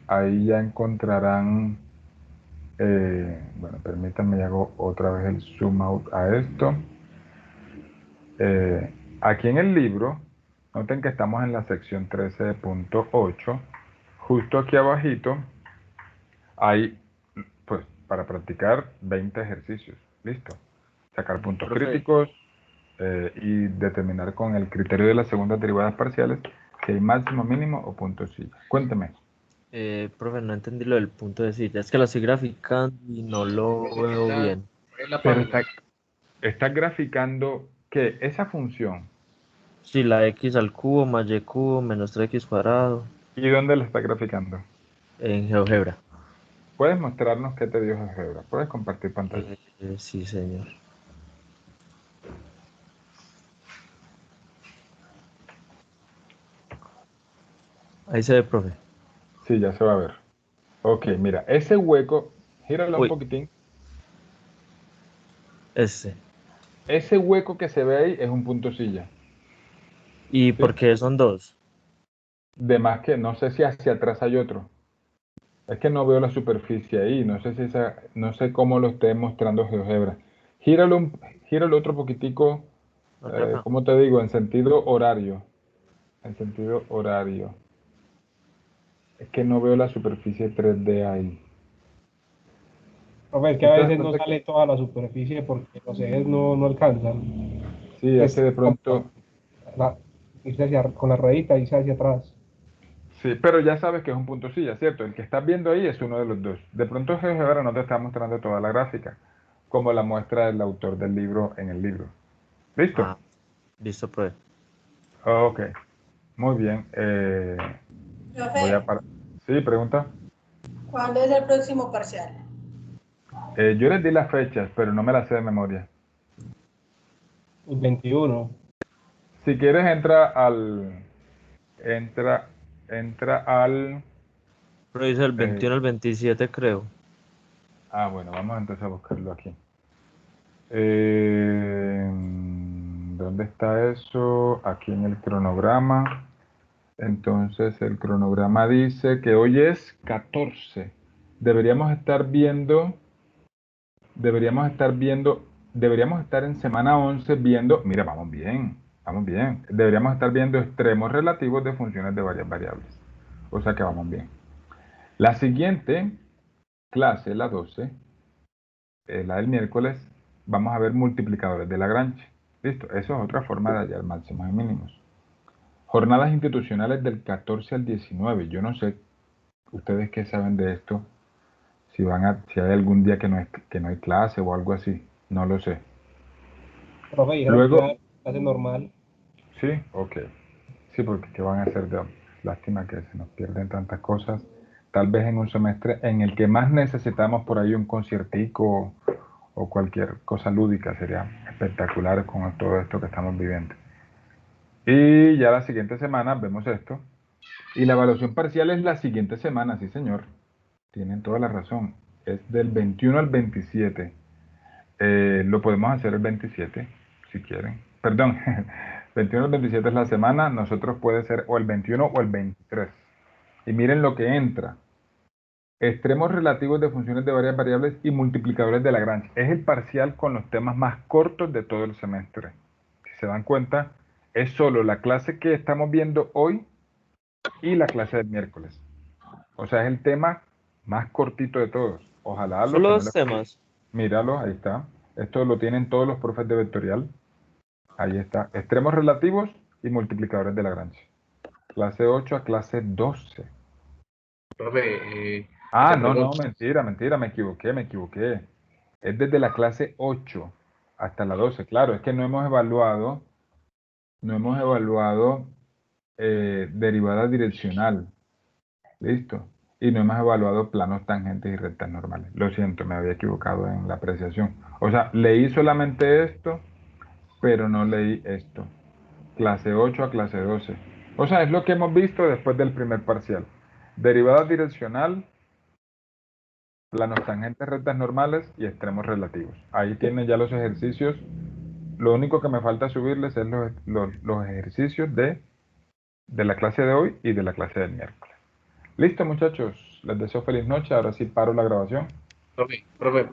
ahí ya encontrarán, bueno, permítanme, hago otra vez el zoom out a esto. Aquí en el libro, noten que estamos en la sección 13.8, justo aquí abajito, hay, pues, para practicar 20 ejercicios, listo. Sacar puntos críticos y determinar con el criterio de las segundas derivadas parciales si hay máximo, mínimo o punto silla. Cuénteme. Profe, no entendí lo del punto de silla. Es que lo estoy graficando y no lo veo bien. Pero está graficando que esa función. Sí, la x al cubo más y cubo menos 3x cuadrado. ¿Y dónde la está graficando? En GeoGebra. ¿Puedes mostrarnos qué te dio GeoGebra? ¿Puedes compartir pantalla? Sí, señor. Ahí se ve, profe. Sí, ya se va a ver. Ok, mira, ese hueco, gíralo un poquitín. Ese hueco que se ve ahí es un punto silla. ¿Y por qué son 2? De más que no sé si hacia atrás hay otro. Es que no veo la superficie ahí, no sé no sé cómo lo esté mostrando GeoGebra. Gíralo otro poquitico, ¿cómo te digo? En sentido horario. En sentido horario. Es que no veo la superficie 3D ahí. Profe, es que a veces no sale toda la superficie porque los ejes no alcanzan. Sí, es que de pronto... irse con la ruedita, irse hacia atrás. Sí, pero ya sabes que es un punto silla, ¿cierto? El que estás viendo ahí es uno de los dos. De pronto GeoGebra no te está mostrando toda la gráfica, como la muestra el autor del libro en el libro. ¿Listo? Listo, profe. Ok, muy bien. Voy a parar. Sí, pregunta. ¿Cuándo es el próximo parcial? Yo les di las fechas, pero no me las sé de memoria. El 21. Si quieres, entra al... Pero dice el 21 al 27, creo. Ah, bueno, vamos entonces a buscarlo aquí. ¿Dónde está eso? Aquí en el cronograma. Entonces el cronograma dice que hoy es 14. Deberíamos estar en semana 11 viendo, mira, vamos bien. Deberíamos estar viendo extremos relativos de funciones de varias variables. O sea que vamos bien. La siguiente clase, la 12, la del miércoles, vamos a ver multiplicadores de Lagrange. Listo, eso es otra forma de hallar máximos y mínimos. Jornadas institucionales del 14 al 19. Yo no sé, ustedes qué saben de esto, si hay algún día que no hay clase o algo así, no lo sé. Profe, dijeron Luego, que era clase normal. sí, ok. Sí, porque ¿qué van a hacer de lástima que se nos pierden tantas cosas? Tal vez en un semestre en el que más necesitamos por ahí un conciertico o cualquier cosa lúdica, sería espectacular con todo esto que estamos viviendo. Y ya la siguiente semana vemos esto. Y la evaluación parcial es la siguiente semana, sí señor. Tienen toda la razón. Es del 21 al 27. Lo podemos hacer el 27, si quieren. Perdón, 21 al 27 es la semana. Nosotros puede ser o el 21 o el 23. Y miren lo que entra. Extremos relativos de funciones de varias variables y multiplicadores de Lagrange. Es el parcial con los temas más cortos de todo el semestre. Si se dan cuenta, es solo la clase que estamos viendo hoy y la clase del miércoles. O sea, es el tema más cortito de todos. Ojalá Solo dos temas. Míralo, ahí está. Esto lo tienen todos los profes de vectorial. Ahí está. Extremos relativos y multiplicadores de Lagrange. Clase 8 a clase 12. Profe, No, mentira, me equivoqué. Es desde la clase 8 hasta la 12. Claro, es que no hemos evaluado derivada direccional. ¿Listo? Y no hemos evaluado planos, tangentes y rectas normales. Lo siento, me había equivocado en la apreciación. O sea, leí solamente esto, pero no leí esto. Clase 8 a clase 12. O sea, es lo que hemos visto después del primer parcial. Derivada direccional, planos, tangentes, rectas normales y extremos relativos. Ahí tienen ya los ejercicios. Lo único que me falta subirles es los ejercicios de la clase de hoy y de la clase del miércoles. Listo, muchachos. Les deseo feliz noche. Ahora sí paro la grabación. profe,